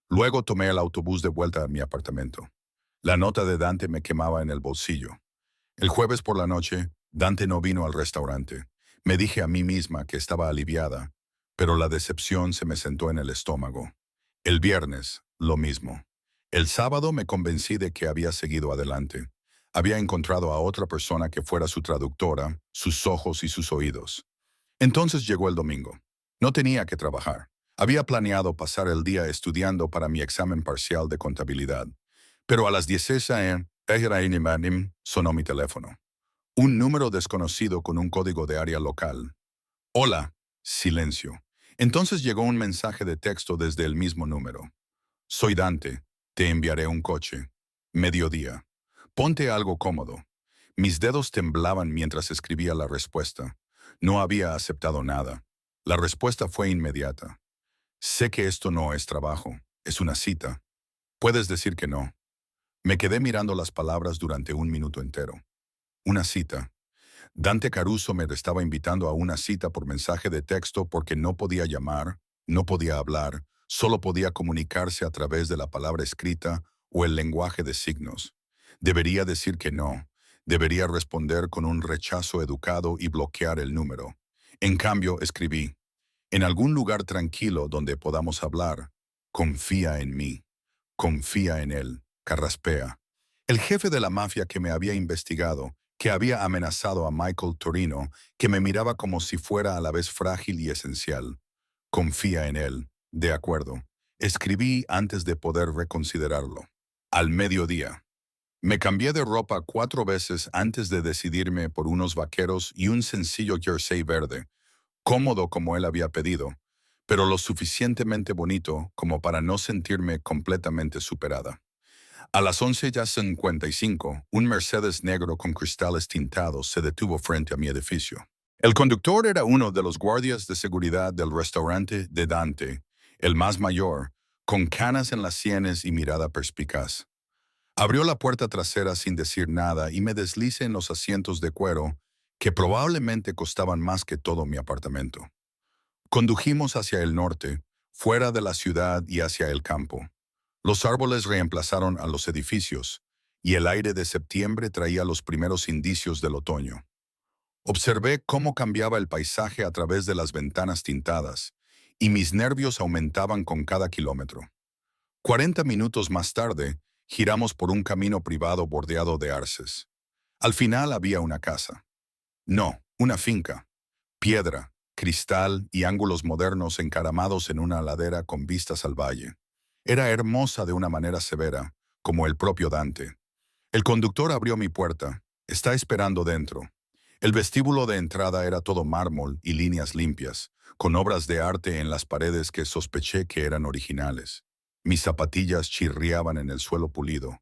Speaker 1: Luego tomé el autobús de vuelta a mi apartamento. La nota de Dante me quemaba en el bolsillo. El jueves por la noche, Dante no vino al restaurante. Me dije a mí misma que estaba aliviada, pero la decepción se me sentó en el estómago. El viernes, lo mismo. El sábado me convencí de que había seguido adelante. Había encontrado a otra persona que fuera su traductora, sus ojos y sus oídos. Entonces llegó el domingo. No tenía que trabajar. Había planeado pasar el día estudiando para mi examen parcial de contabilidad. Pero a las 16 a.m. sonó mi teléfono. Un número desconocido con un código de área local. «Hola». Silencio. Entonces llegó un mensaje de texto desde el mismo número. «Soy Dante. Te enviaré un coche. Mediodía. Ponte algo cómodo». Mis dedos temblaban mientras escribía la respuesta. No había aceptado nada. La respuesta fue inmediata. «Sé que esto no es trabajo. Es una cita. Puedes decir que no». Me quedé mirando las palabras durante un minuto entero. Una cita. Dante Caruso me estaba invitando a una cita por mensaje de texto porque no podía llamar, no podía hablar, solo podía comunicarse a través de la palabra escrita o el lenguaje de signos. Debería decir que no. Debería responder con un rechazo educado y bloquear el número. En cambio, escribí, en algún lugar tranquilo donde podamos hablar, confía en mí, confía en él, carraspea. El jefe de la mafia que me había investigado, que había amenazado a Michael Torino, que me miraba como si fuera a la vez frágil y esencial. Confía en él, de acuerdo. Escribí antes de poder reconsiderarlo. Al mediodía. Me cambié de ropa 4 veces antes de decidirme por unos vaqueros y un sencillo jersey verde, cómodo como él había pedido, pero lo suficientemente bonito como para no sentirme completamente superada. A las 11:55, un Mercedes negro con cristales tintados se detuvo frente a mi edificio. El conductor era uno de los guardias de seguridad del restaurante de Dante, el más mayor, con canas en las sienes y mirada perspicaz. Abrió la puerta trasera sin decir nada y me deslicé en los asientos de cuero que probablemente costaban más que todo mi apartamento. Condujimos hacia el norte, fuera de la ciudad y hacia el campo. Los árboles reemplazaron a los edificios, y el aire de septiembre traía los primeros indicios del otoño. Observé cómo cambiaba el paisaje a través de las ventanas tintadas, y mis nervios aumentaban con cada kilómetro. 40 minutos más tarde, giramos por un camino privado bordeado de arces. Al final había una casa. No, una finca. Piedra, cristal y ángulos modernos encaramados en una ladera con vistas al valle. Era hermosa de una manera severa, como el propio Dante. El conductor abrió mi puerta. Está esperando dentro. El vestíbulo de entrada era todo mármol y líneas limpias, con obras de arte en las paredes que sospeché que eran originales. Mis zapatillas chirriaban en el suelo pulido,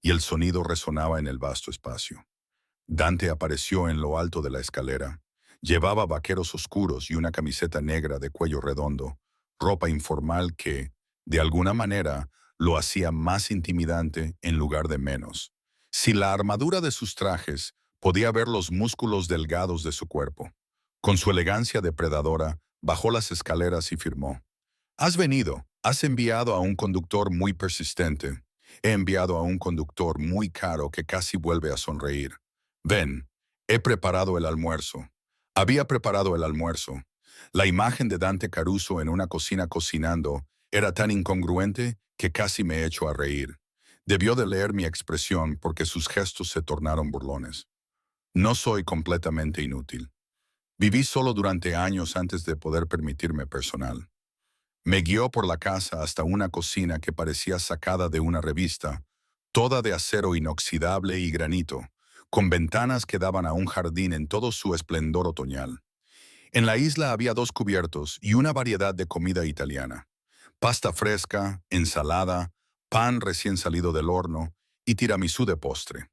Speaker 1: y el sonido resonaba en el vasto espacio. Dante apareció en lo alto de la escalera. Llevaba vaqueros oscuros y una camiseta negra de cuello redondo, ropa informal que, de alguna manera, lo hacía más intimidante en lugar de menos. Si la armadura de sus trajes podía ver los músculos delgados de su cuerpo. Con su elegancia depredadora, bajó las escaleras y firmó. Has venido, has enviado a un conductor muy persistente. He enviado a un conductor muy caro que casi vuelve a sonreír. Ven, he preparado el almuerzo. Había preparado el almuerzo. La imagen de Dante Caruso en una cocina cocinando era tan incongruente que casi me echó a reír. Debió de leer mi expresión porque sus gestos se tornaron burlones. No soy completamente inútil. Viví solo durante años antes de poder permitirme personal. Me guió por la casa hasta una cocina que parecía sacada de una revista, toda de acero inoxidable y granito, con ventanas que daban a un jardín en todo su esplendor otoñal. En la isla había 2 cubiertos y una variedad de comida italiana. Pasta fresca, ensalada, pan recién salido del horno y tiramisú de postre.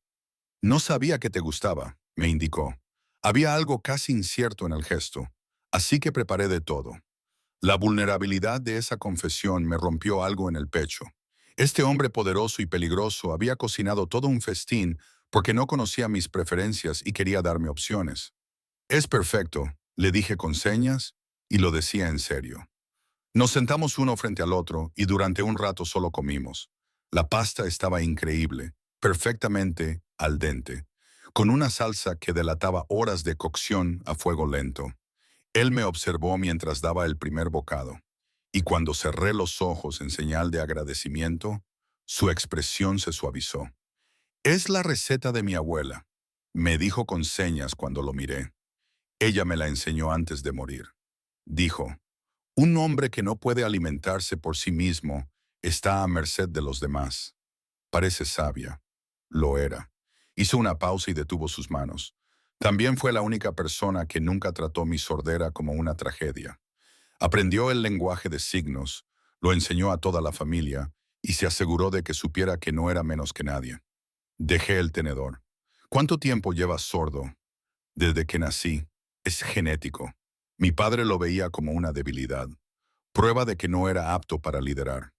Speaker 1: No sabía que te gustaba, me indicó. Había algo casi incierto en el gesto, así que preparé de todo. La vulnerabilidad de esa confesión me rompió algo en el pecho. Este hombre poderoso y peligroso había cocinado todo un festín porque no conocía mis preferencias y quería darme opciones. Es perfecto, le dije con señas, y lo decía en serio. Nos sentamos uno frente al otro y durante un rato solo comimos. La pasta estaba increíble, perfectamente al dente, con una salsa que delataba horas de cocción a fuego lento. Él me observó mientras daba el primer bocado, y cuando cerré los ojos en señal de agradecimiento, su expresión se suavizó. Es la receta de mi abuela, me dijo con señas cuando lo miré. Ella me la enseñó antes de morir. Dijo, un hombre que no puede alimentarse por sí mismo está a merced de los demás. Parece sabia. Lo era. Hizo una pausa y detuvo sus manos. También fue la única persona que nunca trató mi sordera como una tragedia. Aprendió el lenguaje de signos, lo enseñó a toda la familia y se aseguró de que supiera que no era menos que nadie. Dejé el tenedor. ¿Cuánto tiempo llevas sordo? Desde que nací. Es genético. Mi padre lo veía como una debilidad, prueba de que no era apto para liderar.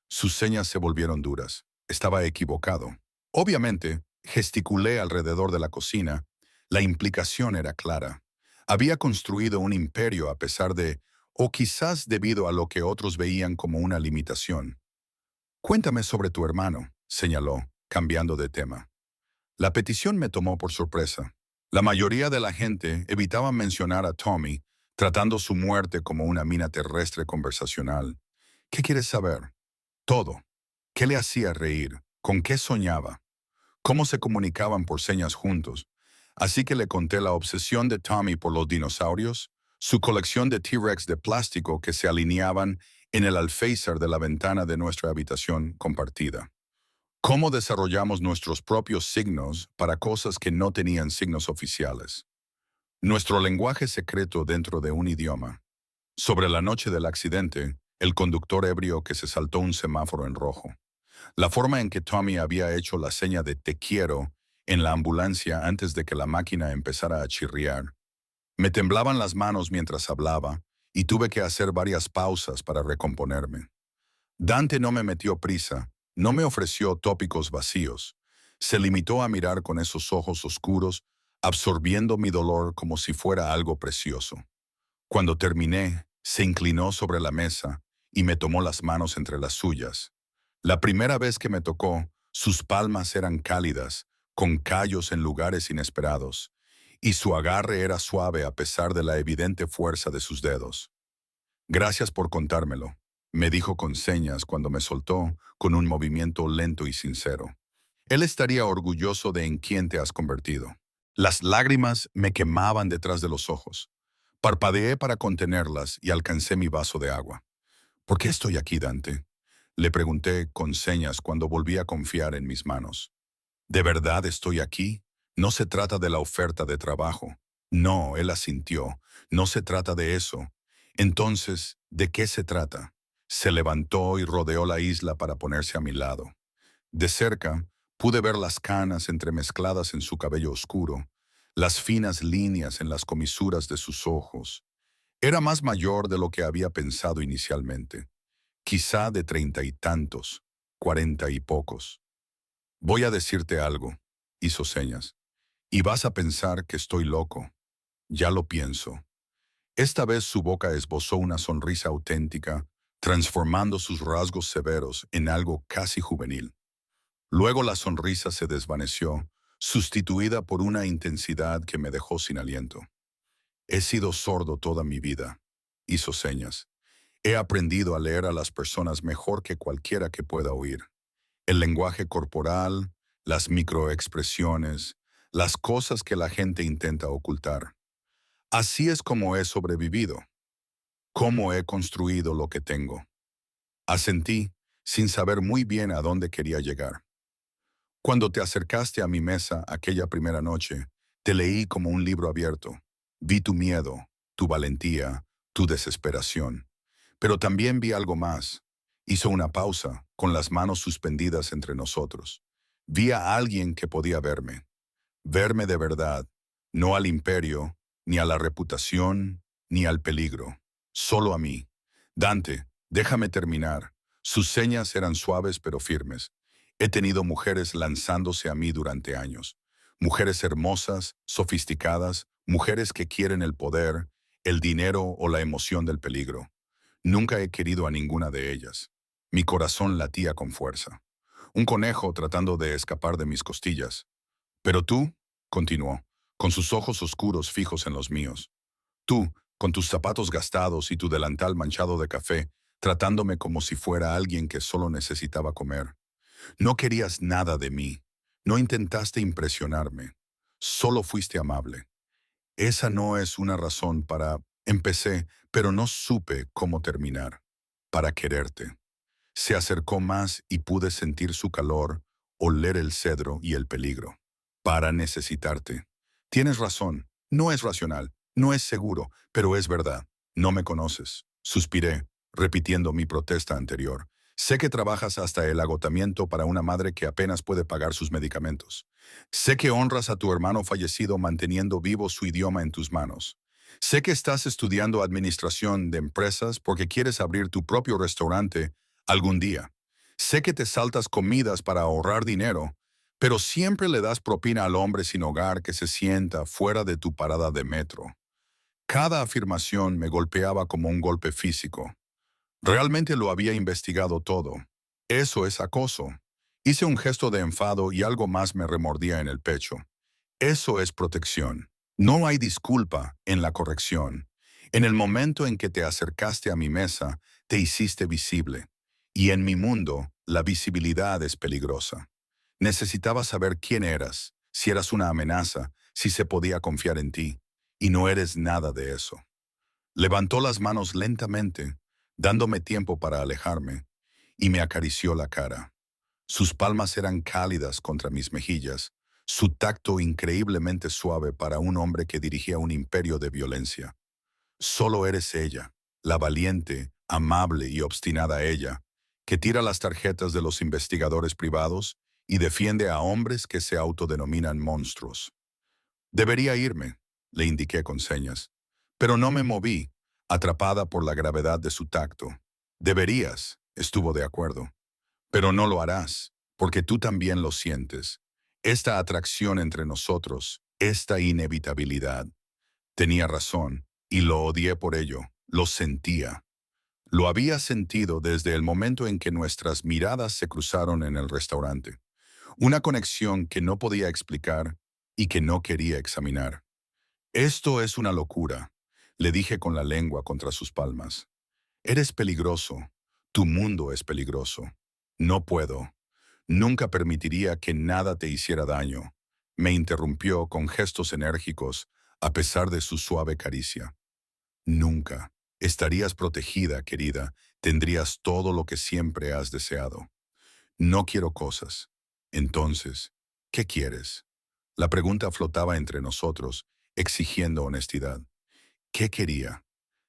Speaker 1: Sus señas se volvieron duras. Estaba equivocado. Obviamente, gesticulé alrededor de la cocina. La implicación era clara. Había construido un imperio a pesar de, o quizás debido a lo que otros veían como una limitación. Cuéntame sobre tu hermano, señaló, cambiando de tema. La petición me tomó por sorpresa. La mayoría de la gente evitaba mencionar a Tommy, tratando su muerte como una mina terrestre conversacional. ¿Qué quieres saber? Todo. ¿Qué le hacía reír? ¿Con qué soñaba? ¿Cómo se comunicaban por señas juntos? Así que le conté la obsesión de Tommy por los dinosaurios, su colección de T-Rex de plástico que se alineaban en el alféizar de la ventana de nuestra habitación compartida. Cómo desarrollamos nuestros propios signos para cosas que no tenían signos oficiales. Nuestro lenguaje secreto dentro de un idioma. Sobre la noche del accidente, el conductor ebrio que se saltó un semáforo en rojo. La forma en que Tommy había hecho la seña de te quiero en la ambulancia antes de que la máquina empezara a chirriar. Me temblaban las manos mientras hablaba y tuve que hacer varias pausas para recomponerme. Dante no me metió prisa, no me ofreció tópicos vacíos. Se limitó a mirar con esos ojos oscuros, absorbiendo mi dolor como si fuera algo precioso. Cuando terminé, se inclinó sobre la mesa y me tomó las manos entre las suyas. La primera vez que me tocó, sus palmas eran cálidas, con callos en lugares inesperados, y su agarre era suave a pesar de la evidente fuerza de sus dedos. Gracias por contármelo, me dijo con señas cuando me soltó con un movimiento lento y sincero. Él estaría orgulloso de en quién te has convertido. Las lágrimas me quemaban detrás de los ojos. Parpadeé para contenerlas y alcancé mi vaso de agua. ¿Por qué estoy aquí, Dante? Le pregunté con señas cuando volví a confiar en mis manos. ¿De verdad estoy aquí? No se trata de la oferta de trabajo. No, él asintió. No se trata de eso. Entonces, ¿de qué se trata? Se levantó y rodeó la isla para ponerse a mi lado. De cerca, pude ver las canas entremezcladas en su cabello oscuro, las finas líneas en las comisuras de sus ojos. Era más mayor de lo que había pensado inicialmente, quizá de 30 y tantos, 40 y pocos. Voy a decirte algo, hizo señas, y vas a pensar que estoy loco. Ya lo pienso. Esta vez su boca esbozó una sonrisa auténtica, transformando sus rasgos severos en algo casi juvenil. Luego la sonrisa se desvaneció, sustituida por una intensidad que me dejó sin aliento. He sido sordo toda mi vida, hizo señas. He aprendido a leer a las personas mejor que cualquiera que pueda oír. El lenguaje corporal, las microexpresiones, las cosas que la gente intenta ocultar. Así es como he sobrevivido, cómo he construido lo que tengo. Asentí, sin saber muy bien a dónde quería llegar. Cuando te acercaste a mi mesa aquella primera noche, te leí como un libro abierto. Vi tu miedo, tu valentía, tu desesperación. Pero también vi algo más. Hizo una pausa, con las manos suspendidas entre nosotros. Vi a alguien que podía verme de verdad, no al imperio, ni a la reputación, ni al peligro, solo a mí. Dante, déjame terminar. Sus señas eran suaves pero firmes. He tenido mujeres lanzándose a mí durante años. Mujeres hermosas, sofisticadas, mujeres que quieren el poder, el dinero o la emoción del peligro. Nunca he querido a ninguna de ellas. Mi corazón latía con fuerza. Un conejo tratando de escapar de mis costillas. Pero tú, continuó, con sus ojos oscuros fijos en los míos. Tú, con tus zapatos gastados y tu delantal manchado de café, tratándome como si fuera alguien que solo necesitaba comer. No querías nada de mí. No intentaste impresionarme. Solo fuiste amable. Esa no es una razón para... Empecé, pero no supe cómo terminar. Para quererte. Se acercó más y pude sentir su calor, oler el cedro y el peligro. Para necesitarte. Tienes razón. No es racional. No es seguro, pero es verdad. No me conoces. Suspiré, repitiendo mi protesta anterior. Sé que trabajas hasta el agotamiento para una madre que apenas puede pagar sus medicamentos. Sé que honras a tu hermano fallecido manteniendo vivo su idioma en tus manos. Sé que estás estudiando administración de empresas porque quieres abrir tu propio restaurante algún día. Sé que te saltas comidas para ahorrar dinero, pero siempre le das propina al hombre sin hogar que se sienta fuera de tu parada de metro. Cada afirmación me golpeaba como un golpe físico. Realmente lo había investigado todo. Eso es acoso. Hice un gesto de enfado y algo más me remordía en el pecho. Eso es protección. No hay disculpa en la corrección. En el momento en que te acercaste a mi mesa, te hiciste visible. Y en mi mundo, la visibilidad es peligrosa. Necesitaba saber quién eras, si eras una amenaza, si se podía confiar en ti. Y no eres nada de eso. Levantó las manos lentamente, dándome tiempo para alejarme, y me acarició la cara. Sus palmas eran cálidas contra mis mejillas, su tacto increíblemente suave para un hombre que dirigía un imperio de violencia. Solo eres ella, la valiente, amable y obstinada ella, que tira las tarjetas de los investigadores privados y defiende a hombres que se autodenominan monstruos. Debería irme, le indiqué con señas, pero no me moví, atrapada por la gravedad de su tacto. Deberías, estuvo de acuerdo. Pero no lo harás, porque tú también lo sientes. Esta atracción entre nosotros, esta inevitabilidad. Tenía razón, y lo odié por ello. Lo sentía. Lo había sentido desde el momento en que nuestras miradas se cruzaron en el restaurante. Una conexión que no podía explicar y que no quería examinar. Esto es una locura, le dije con la lengua contra sus palmas. Eres peligroso. Tu mundo es peligroso. No puedo. Nunca permitiría que nada te hiciera daño. Me interrumpió con gestos enérgicos, a pesar de su suave caricia. Nunca. Estarías protegida, querida. Tendrías todo lo que siempre has deseado. No quiero cosas. Entonces, ¿qué quieres? La pregunta flotaba entre nosotros, exigiendo honestidad. ¿Qué quería?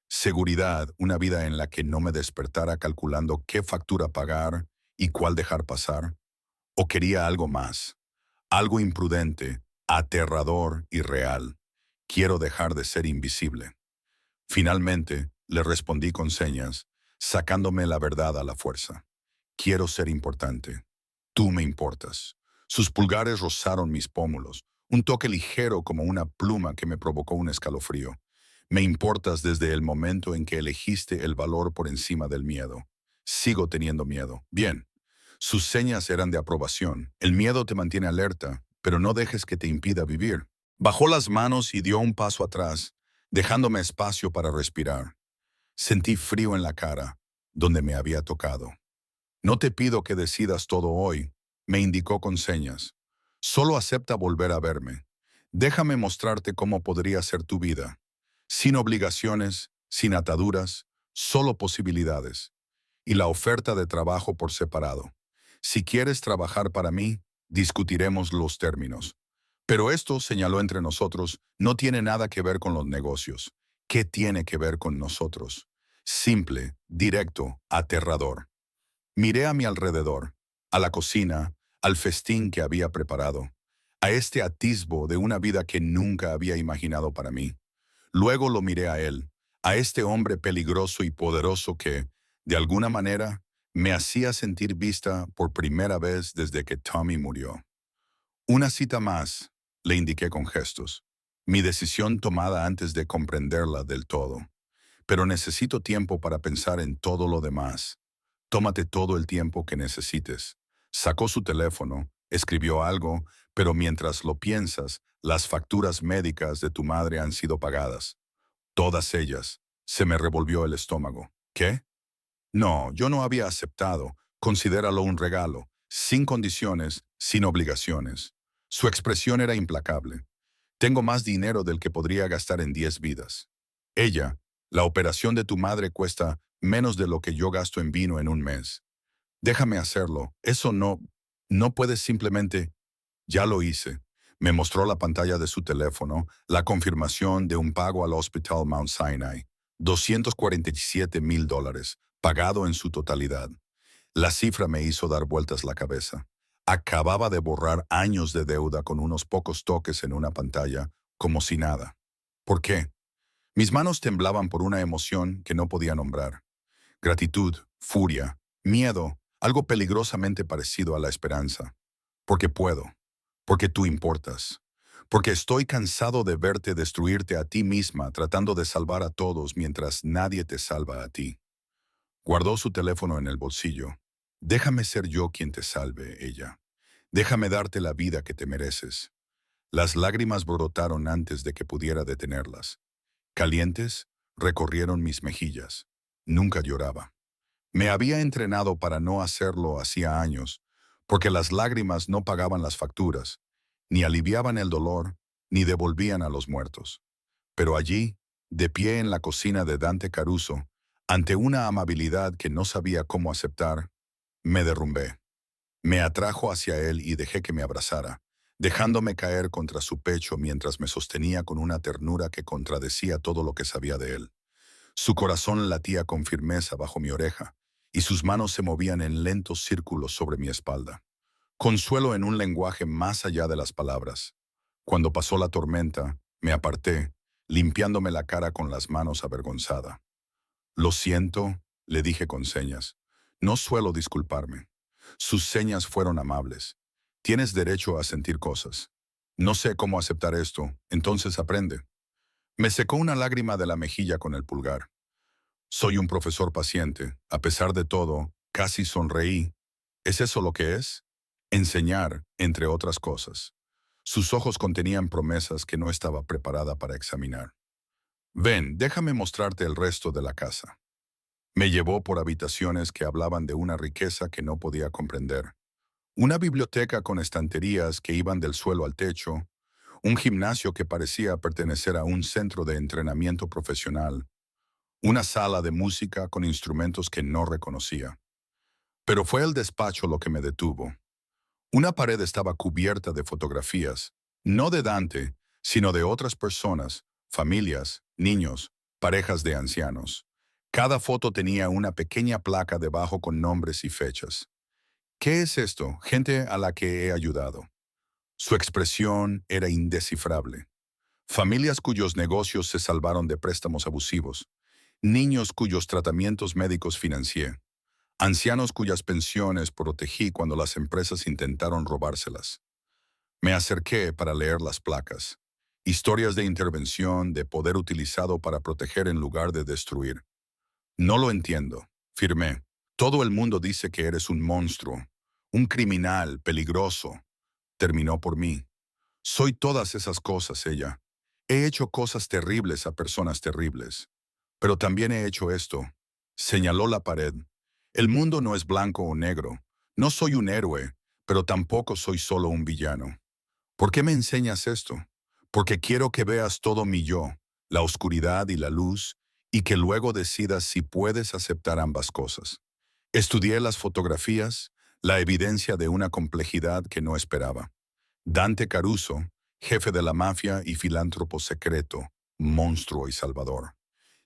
Speaker 1: Seguridad, una vida en la que no me despertara calculando qué factura pagar y cuál dejar pasar. ¿O quería algo más? Algo imprudente, aterrador y real. Quiero dejar de ser invisible. Finalmente, le respondí con señas, sacándome la verdad a la fuerza. Quiero ser importante. Tú me importas. Sus pulgares rozaron mis pómulos, un toque ligero como una pluma que me provocó un escalofrío. Me importas desde el momento en que elegiste el valor por encima del miedo. Sigo teniendo miedo. Bien. Sus señas eran de aprobación. El miedo te mantiene alerta, pero no dejes que te impida vivir. Bajó las manos y dio un paso atrás, dejándome espacio para respirar. Sentí frío en la cara, donde me había tocado. No te pido que decidas todo hoy, me indicó con señas. Solo acepta volver a verme. Déjame mostrarte cómo podría ser tu vida. Sin obligaciones, sin ataduras, solo posibilidades. Y la oferta de trabajo por separado. Si quieres trabajar para mí, discutiremos los términos. Pero esto, señaló entre nosotros, no tiene nada que ver con los negocios. ¿Qué tiene que ver con nosotros? Simple, directo, aterrador. Miré a mi alrededor, a la cocina, al festín que había preparado, a este atisbo de una vida que nunca había imaginado para mí. Luego lo miré a él, a este hombre peligroso y poderoso que, de alguna manera, me hacía sentir vista por primera vez desde que Tommy murió. Una cita más, le indiqué con gestos. Mi decisión tomada antes de comprenderla del todo. Pero necesito tiempo para pensar en todo lo demás. Tómate todo el tiempo que necesites. Sacó su teléfono, escribió algo, pero mientras lo piensas, las facturas médicas de tu madre han sido pagadas. Todas ellas. Se me revolvió el estómago. ¿Qué? No, yo no había aceptado. Considéralo un regalo, sin condiciones, sin obligaciones. Su expresión era implacable. Tengo más dinero del que podría gastar en 10 vidas. Ella, la operación de tu madre cuesta menos de lo que yo gasto en vino en un mes. Déjame hacerlo. Eso no puedes simplemente. Ya lo hice. Me mostró la pantalla de su teléfono, la confirmación de un pago al Hospital Mount Sinai. $247,000, pagado en su totalidad. La cifra me hizo dar vueltas la cabeza. Acababa de borrar años de deuda con unos pocos toques en una pantalla, como si nada. ¿Por qué? Mis manos temblaban por una emoción que no podía nombrar. Gratitud, furia, miedo, algo peligrosamente parecido a la esperanza. Porque puedo. Porque tú importas. Porque estoy cansado de verte destruirte a ti misma tratando de salvar a todos mientras nadie te salva a ti. Guardó su teléfono en el bolsillo. Déjame ser yo quien te salve, ella. Déjame darte la vida que te mereces. Las lágrimas brotaron antes de que pudiera detenerlas. Calientes, recorrieron mis mejillas. Nunca lloraba. Me había entrenado para no hacerlo hacía años, porque las lágrimas no pagaban las facturas, ni aliviaban el dolor, ni devolvían a los muertos. Pero allí, de pie en la cocina de Dante Caruso, ante una amabilidad que no sabía cómo aceptar, me derrumbé. Me atrajo hacia él y dejé que me abrazara, dejándome caer contra su pecho mientras me sostenía con una ternura que contradecía todo lo que sabía de él. Su corazón latía con firmeza bajo mi oreja, y sus manos se movían en lentos círculos sobre mi espalda. Consuelo en un lenguaje más allá de las palabras. Cuando pasó la tormenta, me aparté, limpiándome la cara con las manos avergonzada. Lo siento, le dije con señas. No suelo disculparme. Sus señas fueron amables. Tienes derecho a sentir cosas. No sé cómo aceptar esto, entonces aprende. Me secó una lágrima de la mejilla con el pulgar. Soy un profesor paciente. A pesar de todo, casi sonreí. ¿Es eso lo que es? Enseñar, entre otras cosas. Sus ojos contenían promesas que no estaba preparada para examinar. Ven, déjame mostrarte el resto de la casa. Me llevó por habitaciones que hablaban de una riqueza que no podía comprender. Una biblioteca con estanterías que iban del suelo al techo, un gimnasio que parecía pertenecer a un centro de entrenamiento profesional, una sala de música con instrumentos que no reconocía. Pero fue el despacho lo que me detuvo. Una pared estaba cubierta de fotografías, no de Dante, sino de otras personas, familias, niños, parejas de ancianos. Cada foto tenía una pequeña placa debajo con nombres y fechas. ¿Qué es esto? Gente a la que he ayudado. Su expresión era indescifrable. Familias cuyos negocios se salvaron de préstamos abusivos, niños cuyos tratamientos médicos financié, ancianos cuyas pensiones protegí cuando las empresas intentaron robárselas. Me acerqué para leer las placas. Historias de intervención, de poder utilizado para proteger en lugar de destruir. No lo entiendo, firmé. Todo el mundo dice que eres un monstruo, un criminal peligroso. Terminó por mí. Soy todas esas cosas, ella. He hecho cosas terribles a personas terribles. Pero también he hecho esto. Señaló la pared. El mundo no es blanco o negro. No soy un héroe, pero tampoco soy solo un villano. ¿Por qué me enseñas esto? Porque quiero que veas todo mi yo, la oscuridad y la luz, y que luego decidas si puedes aceptar ambas cosas. Estudié las fotografías, la evidencia de una complejidad que no esperaba. Dante Caruso, jefe de la mafia y filántropo secreto, monstruo y salvador.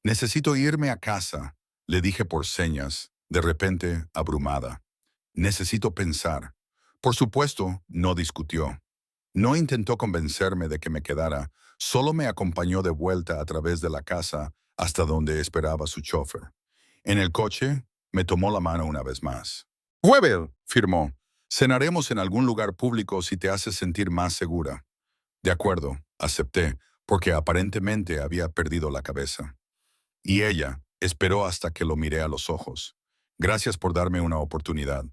Speaker 1: Necesito irme a casa, le dije por señas, de repente abrumada. Necesito pensar. Por supuesto, no discutió. No intentó convencerme de que me quedara, solo me acompañó de vuelta a través de la casa hasta donde esperaba su chofer. En el coche, me tomó la mano una vez más. Webel, firmó. Cenaremos en algún lugar público si te haces sentir más segura. De acuerdo, acepté, porque aparentemente había perdido la cabeza. Y ella esperó hasta que lo miré a los ojos. Gracias por darme una oportunidad.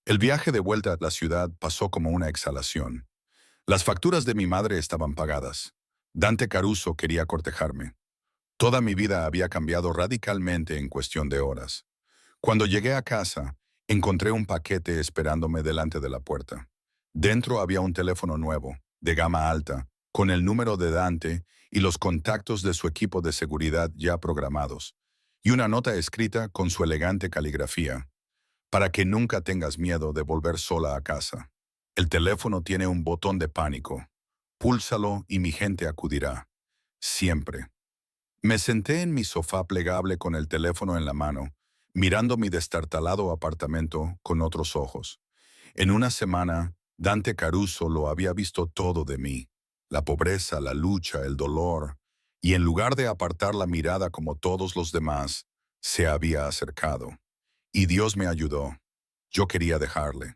Speaker 1: El viaje de vuelta a la ciudad pasó como una exhalación. Las facturas de mi madre estaban pagadas. Dante Caruso quería cortejarme. Toda mi vida había cambiado radicalmente en cuestión de horas. Cuando llegué a casa, encontré un paquete esperándome delante de la puerta. Dentro había un teléfono nuevo, de gama alta, con el número de Dante y los contactos de su equipo de seguridad ya programados, y una nota escrita con su elegante caligrafía, para que nunca tengas miedo de volver sola a casa. El teléfono tiene un botón de pánico. Púlsalo y mi gente acudirá. Siempre. Me senté en mi sofá plegable con el teléfono en la mano, mirando mi destartalado apartamento con otros ojos. En una semana, Dante Caruso lo había visto todo de mí. La pobreza, la lucha, el dolor. Y en lugar de apartar la mirada como todos los demás, se había acercado. Y Dios me ayudó. Yo quería dejarle.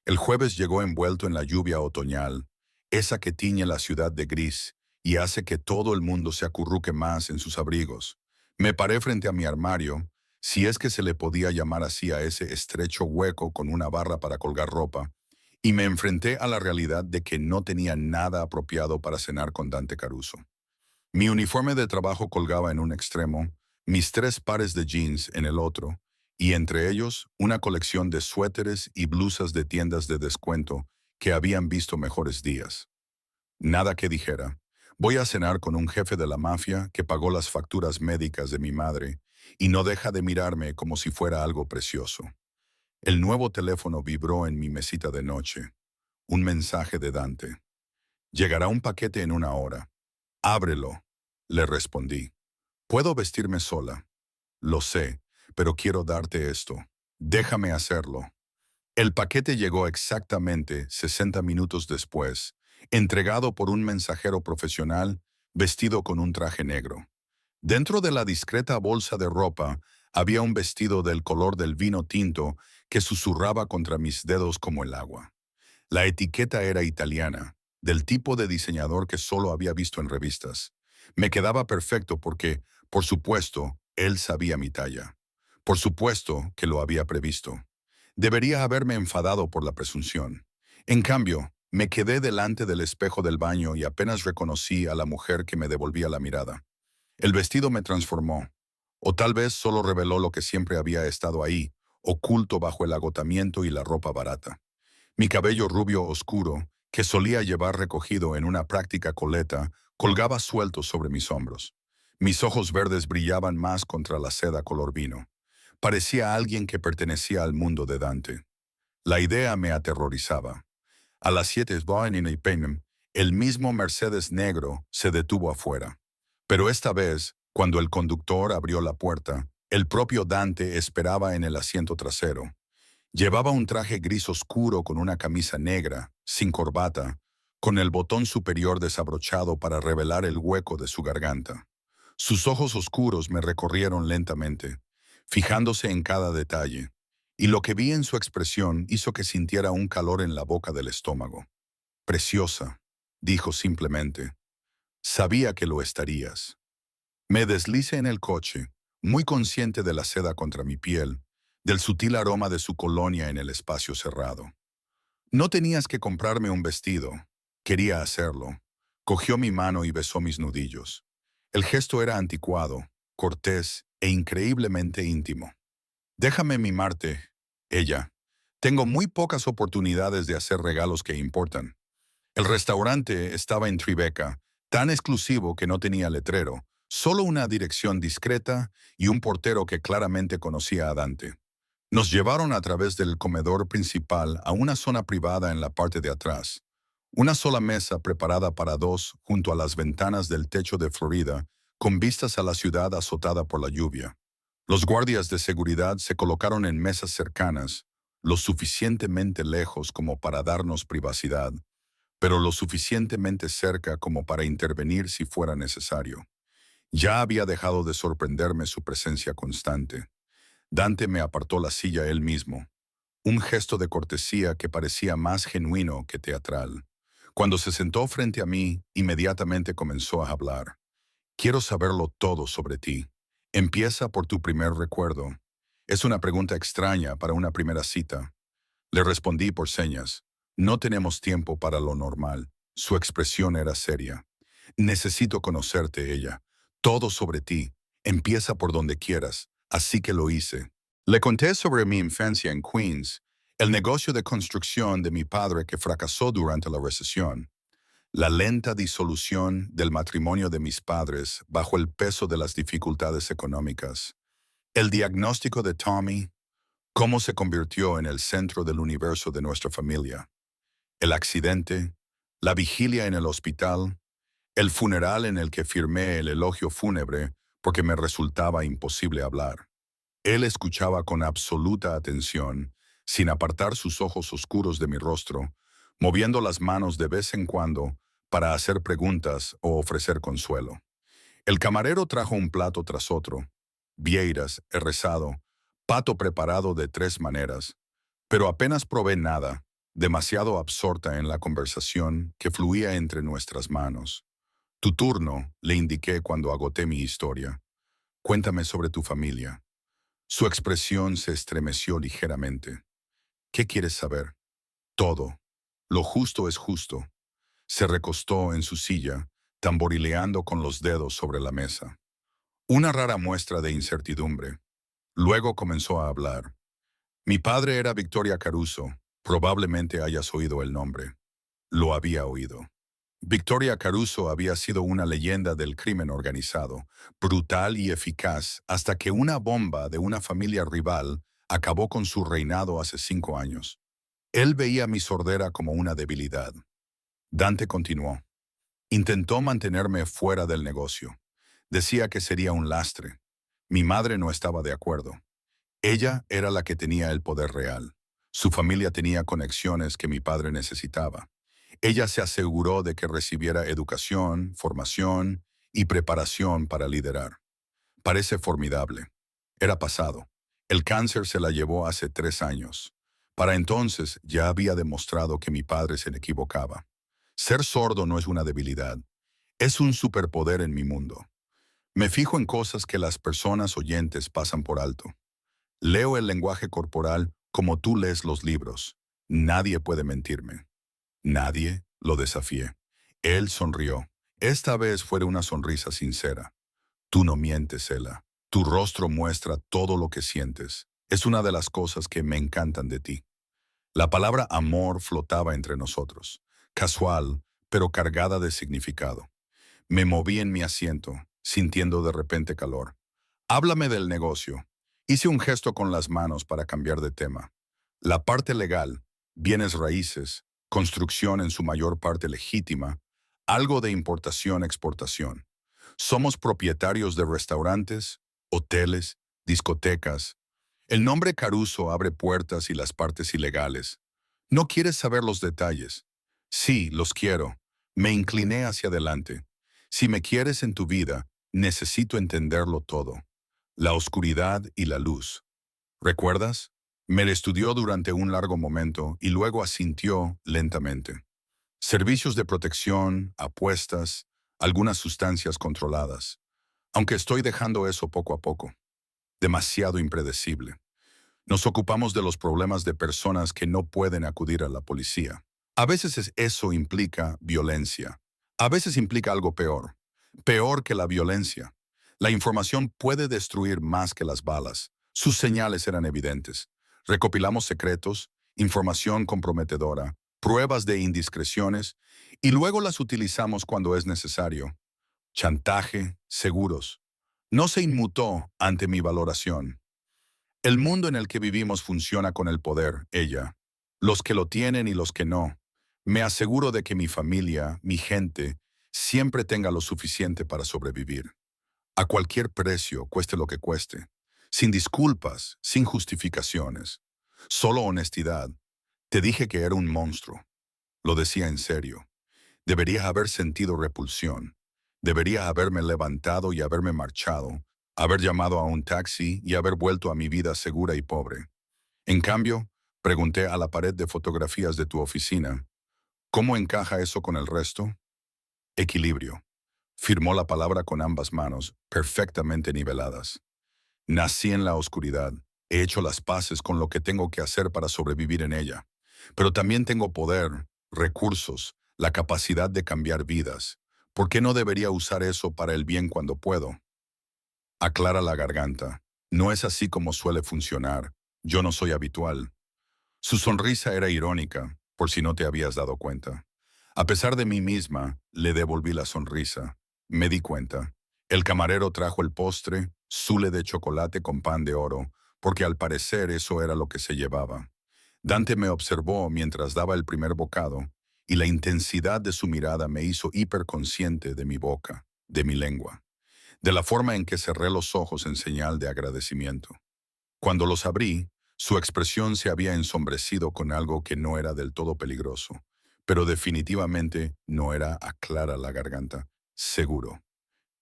Speaker 1: El jueves llegó envuelto en la lluvia otoñal, esa que tiñe la ciudad de gris y hace que todo el mundo se acurruque más en sus abrigos. Me paré frente a mi armario, si es que se le podía llamar así a ese estrecho hueco con una barra para colgar ropa, y me enfrenté a la realidad de que no tenía nada apropiado para cenar con Dante Caruso. Mi uniforme de trabajo colgaba en un extremo, mis 3 pares de jeans en el otro, y entre ellos una colección de suéteres y blusas de tiendas de descuento que habían visto mejores días. Nada que dijera. Voy a cenar con un jefe de la mafia que pagó las facturas médicas de mi madre y no deja de mirarme como si fuera algo precioso. El nuevo teléfono vibró en mi mesita de noche. Un mensaje de Dante. Llegará un paquete en 1 hora. Ábrelo, le respondí. Puedo vestirme sola. Lo sé, pero quiero darte esto. Déjame hacerlo. El paquete llegó exactamente 60 minutos después, entregado por un mensajero profesional vestido con un traje negro. Dentro de la discreta bolsa de ropa había un vestido del color del vino tinto que susurraba contra mis dedos como el agua. La etiqueta era italiana, del tipo de diseñador que solo había visto en revistas. Me quedaba perfecto porque, por supuesto, él sabía mi talla. Por supuesto que lo había previsto. Debería haberme enfadado por la presunción. En cambio, me quedé delante del espejo del baño y apenas reconocí a la mujer que me devolvía la mirada. El vestido me transformó, o tal vez solo reveló lo que siempre había estado ahí, oculto bajo el agotamiento y la ropa barata. Mi cabello rubio oscuro, que solía llevar recogido en una práctica coleta, colgaba suelto sobre mis hombros. Mis ojos verdes brillaban más contra la seda color vino. Parecía alguien que pertenecía al mundo de Dante. La idea me aterrorizaba. A las 7 p.m., el mismo Mercedes negro se detuvo afuera. Pero esta vez, cuando el conductor abrió la puerta, el propio Dante esperaba en el asiento trasero. Llevaba un traje gris oscuro con una camisa negra, sin corbata, con el botón superior desabrochado para revelar el hueco de su garganta. Sus ojos oscuros me recorrieron lentamente, fijándose en cada detalle, y lo que vi en su expresión hizo que sintiera un calor en la boca del estómago. Preciosa, dijo simplemente. Sabía que lo estarías. Me deslicé en el coche, muy consciente de la seda contra mi piel, del sutil aroma de su colonia en el espacio cerrado. No tenías que comprarme un vestido. Quería hacerlo. Cogió mi mano y besó mis nudillos. El gesto era anticuado, cortés e increíblemente íntimo. Déjame mimarte, ella. Tengo muy pocas oportunidades de hacer regalos que importan. El restaurante estaba en Tribeca, tan exclusivo que no tenía letrero, solo una dirección discreta y un portero que claramente conocía a Dante. Nos llevaron a través del comedor principal a una zona privada en la parte de atrás. Una sola mesa preparada para 2 junto a las ventanas del techo de Florida, con vistas a la ciudad azotada por la lluvia. Los guardias de seguridad se colocaron en mesas cercanas, lo suficientemente lejos como para darnos privacidad, pero lo suficientemente cerca como para intervenir si fuera necesario. Ya había dejado de sorprenderme su presencia constante. Dante me apartó la silla él mismo, un gesto de cortesía que parecía más genuino que teatral. Cuando se sentó frente a mí, inmediatamente comenzó a hablar. Quiero saberlo todo sobre ti. Empieza por tu primer recuerdo. Es una pregunta extraña para una primera cita. Le respondí por señas. No tenemos tiempo para lo normal. Su expresión era seria. Necesito conocerte, ella. Todo sobre ti. Empieza por donde quieras. Así que lo hice. Le conté sobre mi infancia en Queens, el negocio de construcción de mi padre que fracasó durante la recesión, la lenta disolución del matrimonio de mis padres bajo el peso de las dificultades económicas, el diagnóstico de Tommy, cómo se convirtió en el centro del universo de nuestra familia, el accidente, la vigilia en el hospital, el funeral en el que firmé el elogio fúnebre porque me resultaba imposible hablar. Él escuchaba con absoluta atención, sin apartar sus ojos oscuros de mi rostro, moviendo las manos de vez en cuando para hacer preguntas o ofrecer consuelo. El camarero trajo un plato tras otro, vieiras, rezado, pato preparado de 3 maneras, pero apenas probé nada, demasiado absorta en la conversación que fluía entre nuestras manos. Tu turno, le indiqué cuando agoté mi historia. Cuéntame sobre tu familia. Su expresión se estremeció ligeramente. ¿Qué quieres saber? Todo. Lo justo es justo. Se recostó en su silla, tamborileando con los dedos sobre la mesa. Una rara muestra de incertidumbre. Luego comenzó a hablar. Mi padre era Victoria Caruso. Probablemente hayas oído el nombre. Lo había oído. Victoria Caruso había sido una leyenda del crimen organizado, brutal y eficaz, hasta que una bomba de una familia rival acabó con su reinado hace 5 años. Él veía mi sordera como una debilidad. Dante continuó. Intentó mantenerme fuera del negocio. Decía que sería un lastre. Mi madre no estaba de acuerdo. Ella era la que tenía el poder real. Su familia tenía conexiones que mi padre necesitaba. Ella se aseguró de que recibiera educación, formación y preparación para liderar. Parece formidable. Era pasado. El cáncer se la llevó hace 3 años. Para entonces ya había demostrado que mi padre se le equivocaba. Ser sordo no es una debilidad, es un superpoder en mi mundo. Me fijo en cosas que las personas oyentes pasan por alto. Leo el lenguaje corporal como tú lees los libros. Nadie puede mentirme. Nadie, lo desafié. Él sonrió. Esta vez fue una sonrisa sincera. Tú no mientes, Ella. Tu rostro muestra todo lo que sientes. Es una de las cosas que me encantan de ti. La palabra amor flotaba entre nosotros, casual, pero cargada de significado. Me moví en mi asiento, sintiendo de repente calor. Háblame del negocio. Hice un gesto con las manos para cambiar de tema. La parte legal, bienes raíces, construcción en su mayor parte legítima, algo de importación-exportación. Somos propietarios de restaurantes, hoteles, discotecas. El nombre Caruso abre puertas y las partes ilegales. ¿No quieres saber los detalles? Sí, los quiero. Me incliné hacia adelante. Si me quieres en tu vida, necesito entenderlo todo. La oscuridad y la luz. ¿Recuerdas? Me lo estudió durante un largo momento y luego asintió lentamente. Servicios de protección, apuestas, algunas sustancias controladas. Aunque estoy dejando eso poco a poco. Demasiado impredecible. Nos ocupamos de los problemas de personas que no pueden acudir a la policía. A veces eso implica violencia. A veces implica algo peor. Peor que la violencia. La información puede destruir más que las balas. Sus señales eran evidentes. Recopilamos secretos, información comprometedora, pruebas de indiscreciones, y luego las utilizamos cuando es necesario. Chantaje, seguros. No se inmutó ante mi valoración. El mundo en el que vivimos funciona con el poder, ella. Los que lo tienen y los que no. Me aseguro de que mi familia, mi gente, siempre tenga lo suficiente para sobrevivir. A cualquier precio, cueste lo que cueste. Sin disculpas, sin justificaciones. Solo honestidad. Te dije que era un monstruo. Lo decía en serio. Debería haber sentido repulsión. Debería haberme levantado y haberme marchado, haber llamado a un taxi y haber vuelto a mi vida segura y pobre. En cambio, pregunté a la pared de fotografías de tu oficina, ¿cómo encaja eso con el resto? Equilibrio. Firmó la palabra con ambas manos, perfectamente niveladas. Nací en la oscuridad. He hecho las paces con lo que tengo que hacer para sobrevivir en ella. Pero también tengo poder, recursos, la capacidad de cambiar vidas. ¿Por qué no debería usar eso para el bien cuando puedo? Aclara la garganta. No es así como suele funcionar. Yo no soy habitual. Su sonrisa era irónica, por si no te habías dado cuenta. A pesar de mí misma, le devolví la sonrisa. Me di cuenta. El camarero trajo el postre, zule de chocolate con pan de oro, porque al parecer eso era lo que se llevaba. Dante me observó mientras daba el primer bocado, y la intensidad de su mirada me hizo hiperconsciente de mi boca, de mi lengua, de la forma en que cerré los ojos en señal de agradecimiento. Cuando los abrí, su expresión se había ensombrecido con algo que no era del todo peligroso, pero definitivamente no era, aclara la garganta, seguro.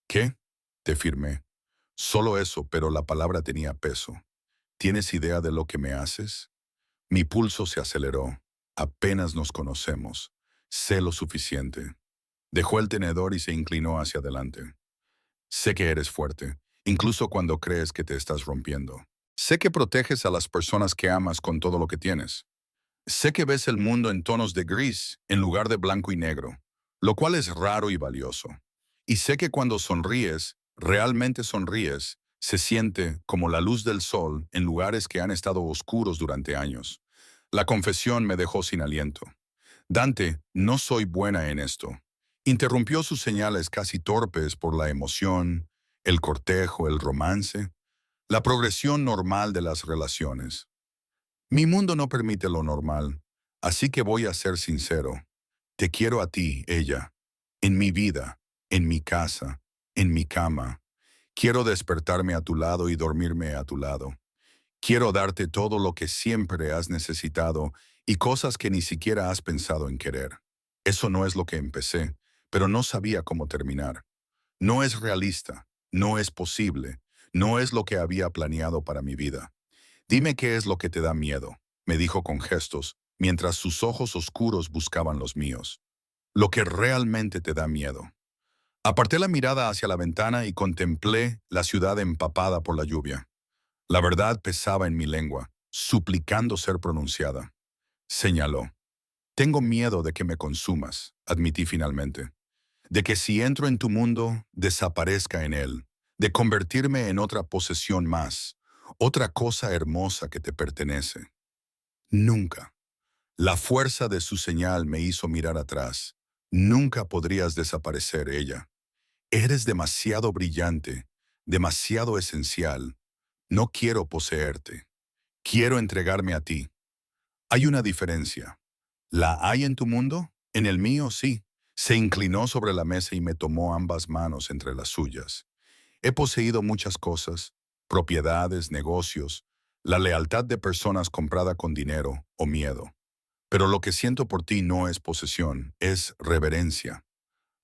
Speaker 1: ¿Qué? Te firmé. Solo eso, pero la palabra tenía peso. ¿Tienes idea de lo que me haces? Mi pulso se aceleró. Apenas nos conocemos. Sé lo suficiente. Dejó el tenedor y se inclinó hacia adelante. Sé que eres fuerte, incluso cuando crees que te estás rompiendo. Sé que proteges a las personas que amas con todo lo que tienes. Sé que ves el mundo en tonos de gris en lugar de blanco y negro, lo cual es raro y valioso. Y sé que cuando sonríes, realmente sonríes, se siente como la luz del sol en lugares que han estado oscuros durante años. La confesión me dejó sin aliento. Dante, no soy buena en esto. Interrumpió sus señales casi torpes por la emoción, el cortejo, el romance, la progresión normal de las relaciones. Mi mundo no permite lo normal, así que voy a ser sincero. Te quiero a ti, ella, en mi vida, en mi casa, en mi cama. Quiero despertarme a tu lado y dormirme a tu lado. Quiero darte todo lo que siempre has necesitado y cosas que ni siquiera has pensado en querer. Eso no es lo que empecé, pero no sabía cómo terminar. No es realista, no es posible, no es lo que había planeado para mi vida. Dime qué es lo que te da miedo, me dijo con gestos, mientras sus ojos oscuros buscaban los míos. Lo que realmente te da miedo. Aparté la mirada hacia la ventana y contemplé la ciudad empapada por la lluvia. La verdad pesaba en mi lengua, suplicando ser pronunciada. Señaló. Tengo miedo de que me consumas, admití finalmente. De que si entro en tu mundo, desaparezca en él. De convertirme en otra posesión más, otra cosa hermosa que te pertenece. Nunca. La fuerza de su señal me hizo mirar atrás. Nunca podrías desaparecer, ella. Eres demasiado brillante, demasiado esencial. No quiero poseerte. Quiero entregarme a ti. Hay una diferencia. ¿La hay en tu mundo? En el mío, sí. Se inclinó sobre la mesa y me tomó ambas manos entre las suyas. He poseído muchas cosas, propiedades, negocios, la lealtad de personas comprada con dinero o miedo. Pero lo que siento por ti no es posesión, es reverencia.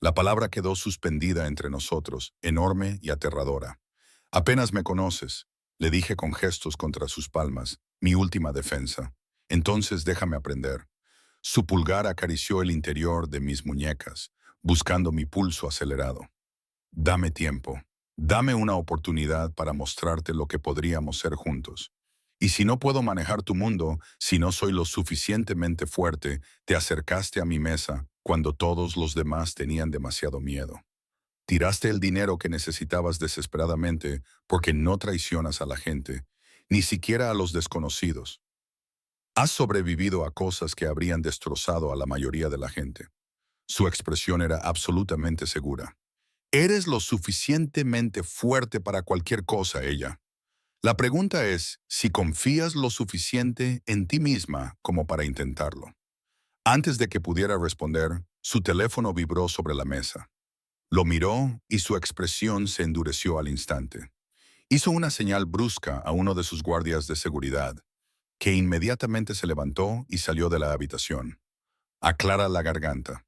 Speaker 1: La palabra quedó suspendida entre nosotros, enorme y aterradora. Apenas me conoces, le dije con gestos contra sus palmas, mi última defensa. Entonces déjame aprender. Su pulgar acarició el interior de mis muñecas, buscando mi pulso acelerado. Dame tiempo. Dame una oportunidad para mostrarte lo que podríamos ser juntos. Y si no puedo manejar tu mundo, si no soy lo suficientemente fuerte, te acercaste a mi mesa cuando todos los demás tenían demasiado miedo. Tiraste el dinero que necesitabas desesperadamente porque no traicionas a la gente, ni siquiera a los desconocidos. Has sobrevivido a cosas que habrían destrozado a la mayoría de la gente. Su expresión era absolutamente segura. Eres lo suficientemente fuerte para cualquier cosa, ella. La pregunta es si confías lo suficiente en ti misma como para intentarlo. Antes de que pudiera responder, su teléfono vibró sobre la mesa. Lo miró y su expresión se endureció al instante. Hizo una señal brusca a uno de sus guardias de seguridad, que inmediatamente se levantó y salió de la habitación. Aclara la garganta.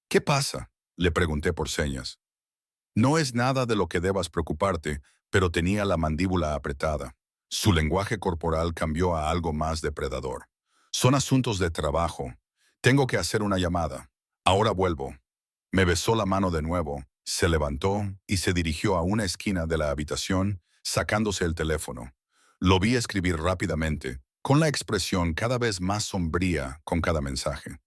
Speaker 1: ¿Qué pasa? Le pregunté por señas. No es nada de lo que debas preocuparte, pero tenía la mandíbula apretada. Su lenguaje corporal cambió a algo más depredador. Son asuntos de trabajo. Tengo que hacer una llamada. Ahora vuelvo. Me besó la mano de nuevo, se levantó y se dirigió a una esquina de la habitación, sacándose el teléfono. Lo vi escribir rápidamente, con la expresión cada vez más sombría con cada mensaje.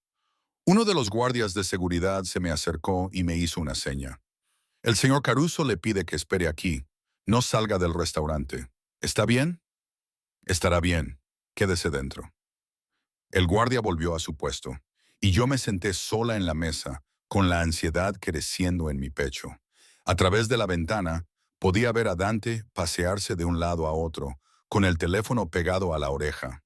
Speaker 1: Uno de los guardias de seguridad se me acercó y me hizo una seña. El señor Caruso le pide que espere aquí. No salga del restaurante. ¿Está bien? Estará bien. Quédese dentro. El guardia volvió a su puesto, y yo me senté sola en la mesa, con la ansiedad creciendo en mi pecho. A través de la ventana, podía ver a Dante pasearse de un lado a otro, con el teléfono pegado a la oreja.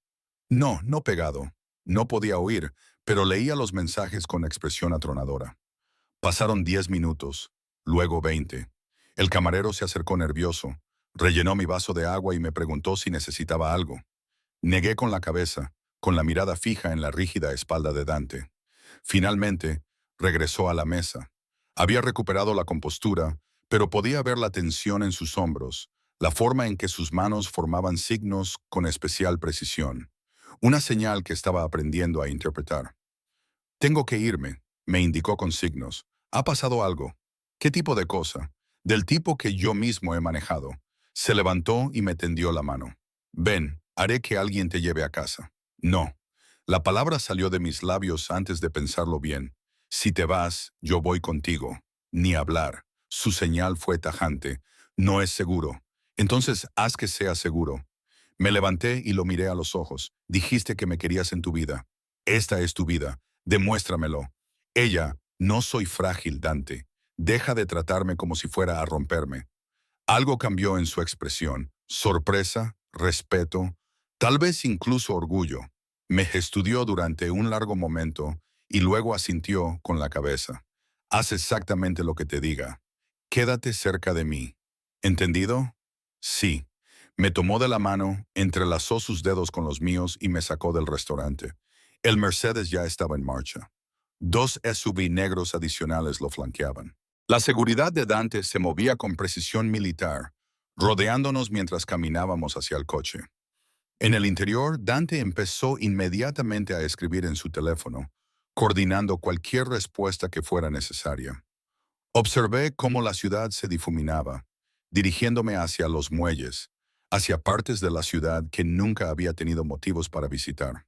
Speaker 1: No, no pegado. No podía oír, pero leía los mensajes con expresión atronadora. Pasaron 10 minutos, luego 20. El camarero se acercó nervioso, rellenó mi vaso de agua y me preguntó si necesitaba algo. Negué con la cabeza, con la mirada fija en la rígida espalda de Dante. Finalmente, regresó a la mesa. Había recuperado la compostura, pero podía ver la tensión en sus hombros, la forma en que sus manos formaban signos con especial precisión. Una señal que estaba aprendiendo a interpretar. Tengo que irme, me indicó con signos. ¿Ha pasado algo? ¿Qué tipo de cosa? Del tipo que yo mismo he manejado. Se levantó y me tendió la mano. Ven, haré que alguien te lleve a casa. No. La palabra salió de mis labios antes de pensarlo bien. Si te vas, yo voy contigo. Ni hablar. Su señal fue tajante. No es seguro. Entonces haz que sea seguro. Me levanté y lo miré a los ojos. Dijiste que me querías en tu vida. Esta es tu vida. Demuéstramelo. Ella, no soy frágil, Dante. Deja de tratarme como si fuera a romperme. Algo cambió en su expresión. Sorpresa, respeto, tal vez incluso orgullo. Me estudió durante un largo momento y luego asintió con la cabeza. Haz exactamente lo que te diga. Quédate cerca de mí. ¿Entendido? Sí. Me tomó de la mano, entrelazó sus dedos con los míos y me sacó del restaurante. El Mercedes ya estaba en marcha. Dos SUV negros adicionales lo flanqueaban. La seguridad de Dante se movía con precisión militar, rodeándonos mientras caminábamos hacia el coche. En el interior, Dante empezó inmediatamente a escribir en su teléfono, coordinando cualquier respuesta que fuera necesaria. Observé cómo la ciudad se difuminaba, dirigiéndome hacia los muelles, hacia partes de la ciudad que nunca había tenido motivos para visitar.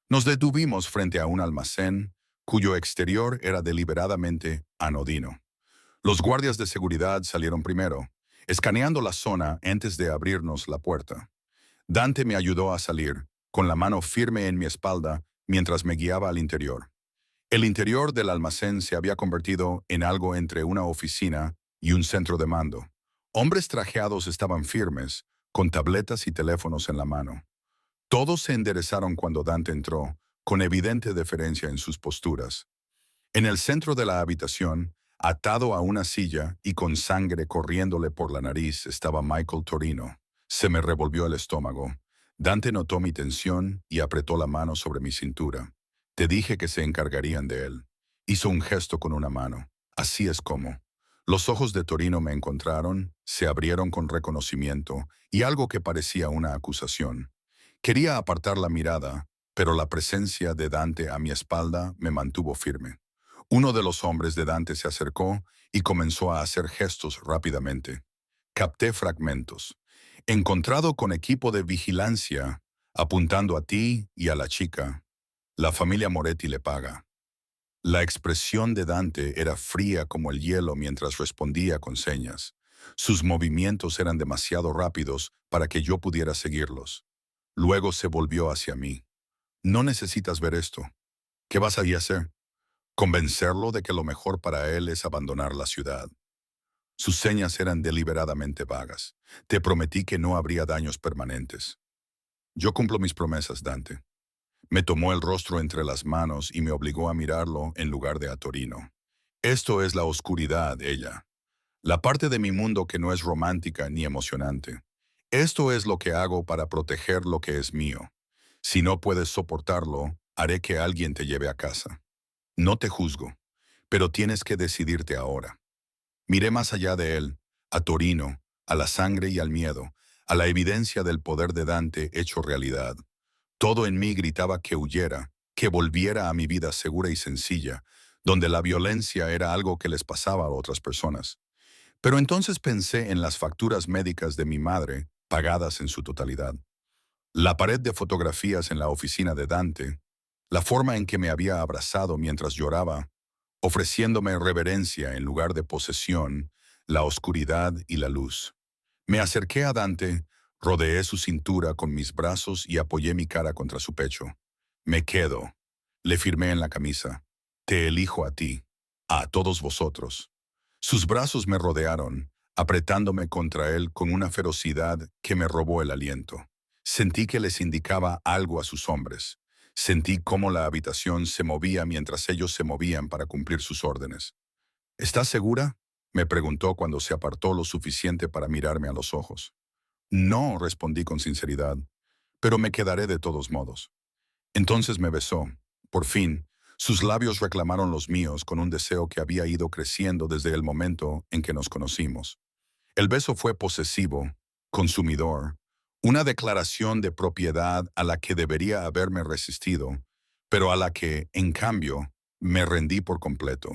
Speaker 1: Nos detuvimos frente a un almacén cuyo exterior era deliberadamente anodino. Los guardias de seguridad salieron primero, escaneando la zona antes de abrirnos la puerta. Dante me ayudó a salir, con la mano firme en mi espalda mientras me guiaba al interior. El interior del almacén se había convertido en algo entre una oficina y un centro de mando. Hombres trajeados estaban firmes, con tabletas y teléfonos en la mano. Todos se enderezaron cuando Dante entró, con evidente deferencia en sus posturas. En el centro de la habitación, atado a una silla y con sangre corriéndole por la nariz, estaba Michael Torino. Se me revolvió el estómago. Dante notó mi tensión y apretó la mano sobre mi cintura. Te dije que se encargarían de él. Hizo un gesto con una mano. Así es como. Los ojos de Torino me encontraron, se abrieron con reconocimiento y algo que parecía una acusación. Quería apartar la mirada, pero la presencia de Dante a mi espalda me mantuvo firme. Uno de los hombres de Dante se acercó y comenzó a hacer gestos rápidamente. Capté fragmentos. Encontrado con equipo de vigilancia, apuntando a ti y a la chica. La familia Moretti le paga. La expresión de Dante era fría como el hielo mientras respondía con señas. Sus movimientos eran demasiado rápidos para que yo pudiera seguirlos. Luego se volvió hacia mí. No necesitas ver esto. ¿Qué vas a hacer? Convencerlo de que lo mejor para él es abandonar la ciudad. Sus señas eran deliberadamente vagas. Te prometí que no habría daños permanentes. Yo cumplo mis promesas, Dante. Me tomó el rostro entre las manos y me obligó a mirarlo en lugar de a Torino. Esto es la oscuridad, ella. La parte de mi mundo que no es romántica ni emocionante. Esto es lo que hago para proteger lo que es mío. Si no puedes soportarlo, haré que alguien te lleve a casa. No te juzgo, pero tienes que decidirte ahora. Miré más allá de él, a Torino, a la sangre y al miedo, a la evidencia del poder de Dante hecho realidad. Todo en mí gritaba que huyera, que volviera a mi vida segura y sencilla, donde la violencia era algo que les pasaba a otras personas. Pero entonces pensé en las facturas médicas de mi madre, pagadas en su totalidad. La pared de fotografías en la oficina de Dante, la forma en que me había abrazado mientras lloraba, ofreciéndome reverencia en lugar de posesión, la oscuridad y la luz. Me acerqué a Dante, rodeé su cintura con mis brazos y apoyé mi cara contra su pecho. Me quedo. Le firmé en la camisa. Te elijo a ti, a todos vosotros. Sus brazos me rodearon, apretándome contra él con una ferocidad que me robó el aliento. Sentí que les indicaba algo a sus hombres. Sentí cómo la habitación se movía mientras ellos se movían para cumplir sus órdenes. ¿Estás segura? Me preguntó cuando se apartó lo suficiente para mirarme a los ojos. No, respondí con sinceridad, pero me quedaré de todos modos. Entonces me besó. Por fin, sus labios reclamaron los míos con un deseo que había ido creciendo desde el momento en que nos conocimos. El beso fue posesivo, consumidor, una declaración de propiedad a la que debería haberme resistido, pero a la que, en cambio, me rendí por completo.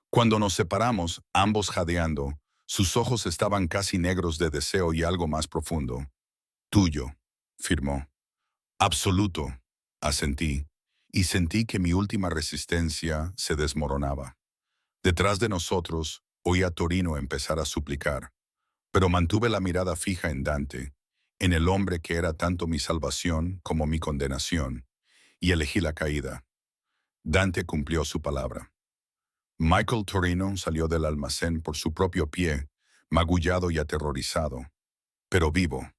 Speaker 1: Cuando nos separamos, ambos jadeando, sus ojos estaban casi negros de deseo y algo más profundo. Tuyo. firmó. Absoluto, asentí, y sentí que mi última resistencia se desmoronaba. Detrás de nosotros, oí a Torino empezar a suplicar, pero mantuve la mirada fija en Dante, en el hombre que era tanto mi salvación como mi condenación, y elegí la caída. Dante cumplió su palabra. Michael Torino salió del almacén por su propio pie, magullado y aterrorizado, pero vivo.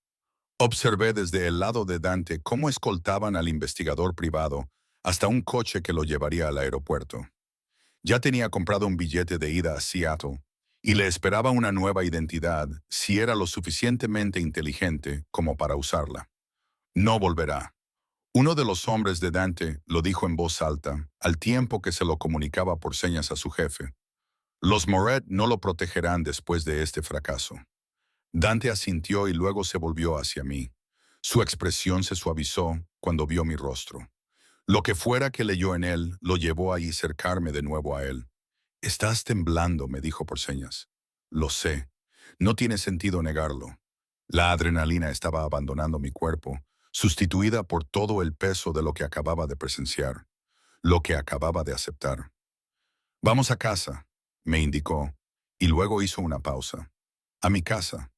Speaker 1: Observé desde el lado de Dante cómo escoltaban al investigador privado hasta un coche que lo llevaría al aeropuerto. Ya tenía comprado un billete de ida a Seattle y le esperaba una nueva identidad si era lo suficientemente inteligente como para usarla. No volverá. Uno de los hombres de Dante lo dijo en voz alta, al tiempo que se lo comunicaba por señas a su jefe. Los Moret no lo protegerán después de este fracaso. Dante asintió y luego se volvió hacia mí. Su expresión se suavizó cuando vio mi rostro. Lo que fuera que leyó en él lo llevó a acercarme de nuevo a él. Estás temblando, me dijo por señas. Lo sé. No tiene sentido negarlo. La adrenalina estaba abandonando mi cuerpo, sustituida por todo el peso de lo que acababa de presenciar, lo que acababa de aceptar. Vamos a casa, me indicó, y luego hizo una pausa. A mi casa,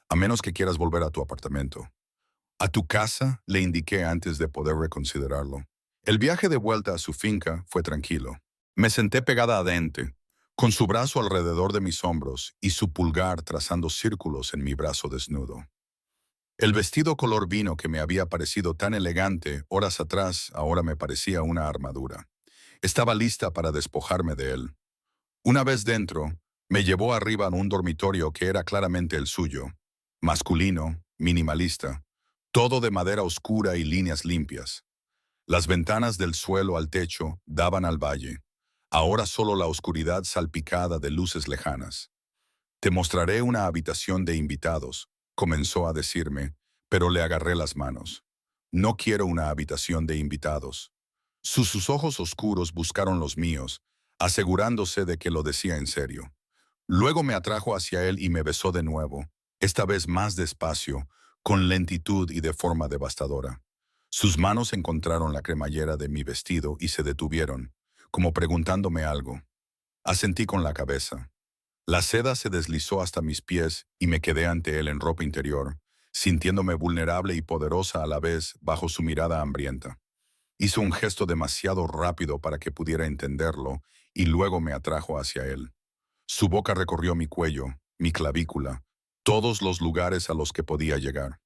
Speaker 1: a menos que quieras volver a tu apartamento. A tu casa, le indiqué antes de poder reconsiderarlo. El viaje de vuelta a su finca fue tranquilo. Me senté pegada a Dante, con su brazo alrededor de mis hombros y su pulgar trazando círculos en mi brazo desnudo. El vestido color vino que me había parecido tan elegante horas atrás ahora me parecía una armadura. Estaba lista para despojarme de él. Una vez dentro, me llevó arriba a un dormitorio que era claramente el suyo. Masculino, minimalista, todo de madera oscura y líneas limpias. Las ventanas del suelo al techo daban al valle. Ahora solo la oscuridad salpicada de luces lejanas. Te mostraré una habitación de invitados, comenzó a decirme, pero le agarré las manos. No quiero una habitación de invitados. Sus ojos oscuros buscaron los míos, asegurándose de que lo decía en serio. Luego me atrajo hacia él y me besó de nuevo, esta vez más despacio, con lentitud y de forma devastadora. Sus manos encontraron la cremallera de mi vestido y se detuvieron, como preguntándome algo. Asentí con la cabeza. La seda se deslizó hasta mis pies y me quedé ante él en ropa interior, sintiéndome vulnerable y poderosa a la vez bajo su mirada hambrienta. Hizo un gesto demasiado rápido para que pudiera entenderlo y luego me atrajo hacia él. Su boca recorrió mi cuello, mi clavícula, todos los lugares a los que podía llegar.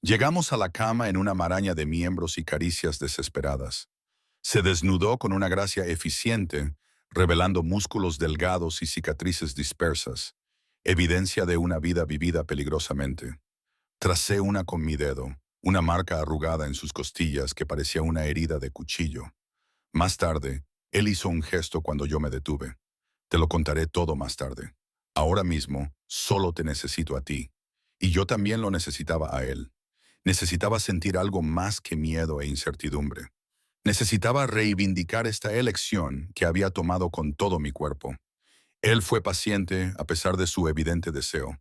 Speaker 1: Llegamos a la cama en una maraña de miembros y caricias desesperadas. Se desnudó con una gracia eficiente, revelando músculos delgados y cicatrices dispersas, evidencia de una vida vivida peligrosamente. Tracé una con mi dedo, una marca arrugada en sus costillas que parecía una herida de cuchillo. Más tarde, él hizo un gesto cuando yo me detuve. Te lo contaré todo más tarde. Ahora mismo, solo te necesito a ti. Y yo también lo necesitaba a él. Necesitaba sentir algo más que miedo e incertidumbre. Necesitaba reivindicar esta elección que había tomado con todo mi cuerpo. Él fue paciente a pesar de su evidente deseo,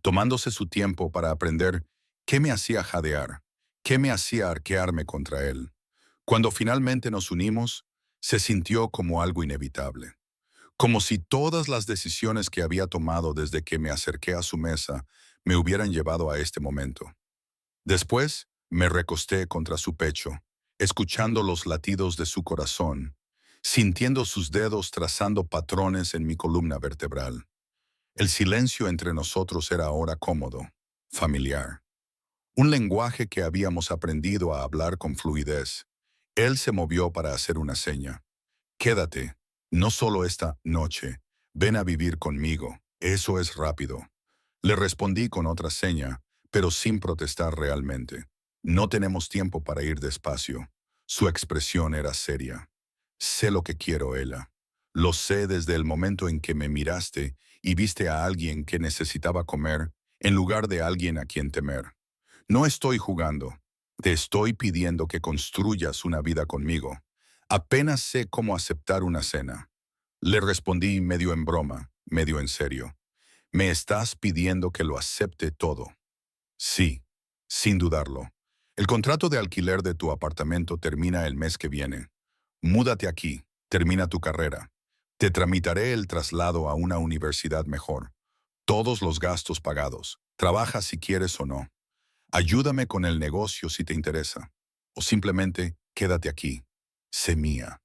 Speaker 1: tomándose su tiempo para aprender qué me hacía jadear, qué me hacía arquearme contra él. Cuando finalmente nos unimos, se sintió como algo inevitable, como si todas las decisiones que había tomado desde que me acerqué a su mesa me hubieran llevado a este momento. Después, me recosté contra su pecho, escuchando los latidos de su corazón, sintiendo sus dedos trazando patrones en mi columna vertebral. El silencio entre nosotros era ahora cómodo, familiar. Un lenguaje que habíamos aprendido a hablar con fluidez. Él se movió para hacer una seña. Quédate, no solo esta noche, ven a vivir conmigo, eso es rápido. Le respondí con otra seña, pero sin protestar realmente. No tenemos tiempo para ir despacio. Su expresión era seria. Sé lo que quiero, Ella. Lo sé desde el momento en que me miraste y viste a alguien que necesitaba comer en lugar de alguien a quien temer. No estoy jugando. Te estoy pidiendo que construyas una vida conmigo. Apenas sé cómo aceptar una cena. Le respondí medio en broma, medio en serio. Me estás pidiendo que lo acepte todo. Sí, sin dudarlo. El contrato de alquiler de tu apartamento termina el mes que viene. Múdate aquí, termina tu carrera. Te tramitaré el traslado a una universidad mejor. Todos los gastos pagados. Trabaja si quieres o no. Ayúdame con el negocio si te interesa. O simplemente quédate aquí. Sé mía.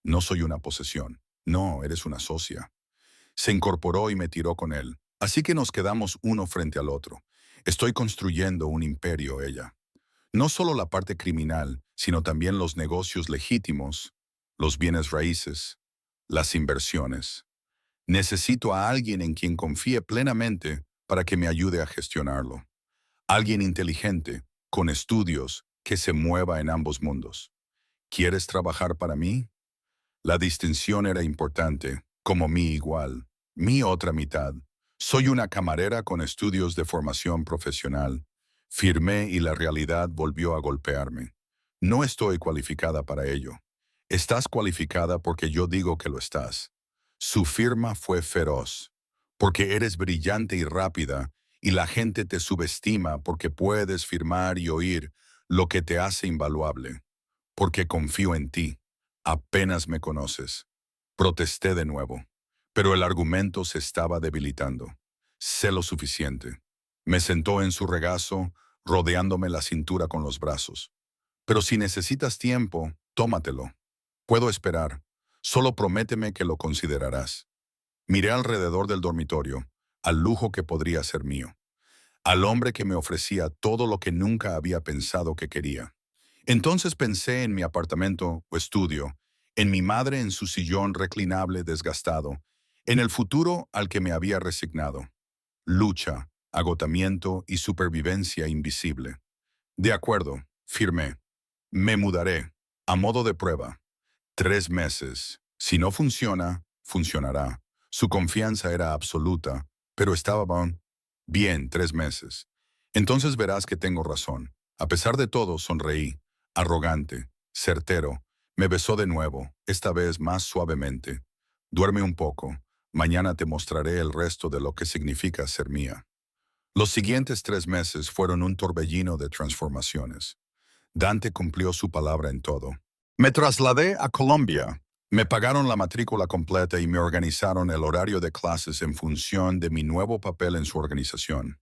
Speaker 1: No soy una posesión. No, eres una socia. Se incorporó y me tiró con él. Así que nos quedamos uno frente al otro. Estoy construyendo un imperio, ella. No solo la parte criminal, sino también los negocios legítimos, los bienes raíces, las inversiones. Necesito a alguien en quien confíe plenamente para que me ayude a gestionarlo. Alguien inteligente, con estudios, que se mueva en ambos mundos. ¿Quieres trabajar para mí? La distinción era importante, como mi igual, mi otra mitad. Soy una camarera con estudios de formación profesional. Firmé y la realidad volvió a golpearme. No estoy cualificada para ello. Estás cualificada porque yo digo que lo estás. Su firma fue feroz, porque eres brillante y rápida, y la gente te subestima porque puedes firmar y oír lo que te hace invaluable. Porque confío en ti. Apenas me conoces. Protesté de nuevo, pero el argumento se estaba debilitando. Sé lo suficiente. Me sentó en su regazo, rodeándome la cintura con los brazos. Pero si necesitas tiempo, tómatelo. Puedo esperar. Solo prométeme que lo considerarás. Miré alrededor del dormitorio, al lujo que podría ser mío, al hombre que me ofrecía todo lo que nunca había pensado que quería. Entonces pensé en mi apartamento o estudio, en mi madre en su sillón reclinable desgastado, en el futuro al que me había resignado. Lucha, agotamiento y supervivencia invisible. De acuerdo, firmé. Me mudaré, a modo de prueba. 3 meses. Si no funciona, funcionará. Su confianza era absoluta, pero estaba bien, 3 meses. Entonces verás que tengo razón. A pesar de todo, sonreí. Arrogante, certero. Me besó de nuevo, esta vez más suavemente. Duerme un poco. Mañana te mostraré el resto de lo que significa ser mía. Los siguientes 3 meses fueron un torbellino de transformaciones. Dante cumplió su palabra en todo. Me trasladé a Colombia. Me pagaron la matrícula completa y me organizaron el horario de clases en función de mi nuevo papel en su organización.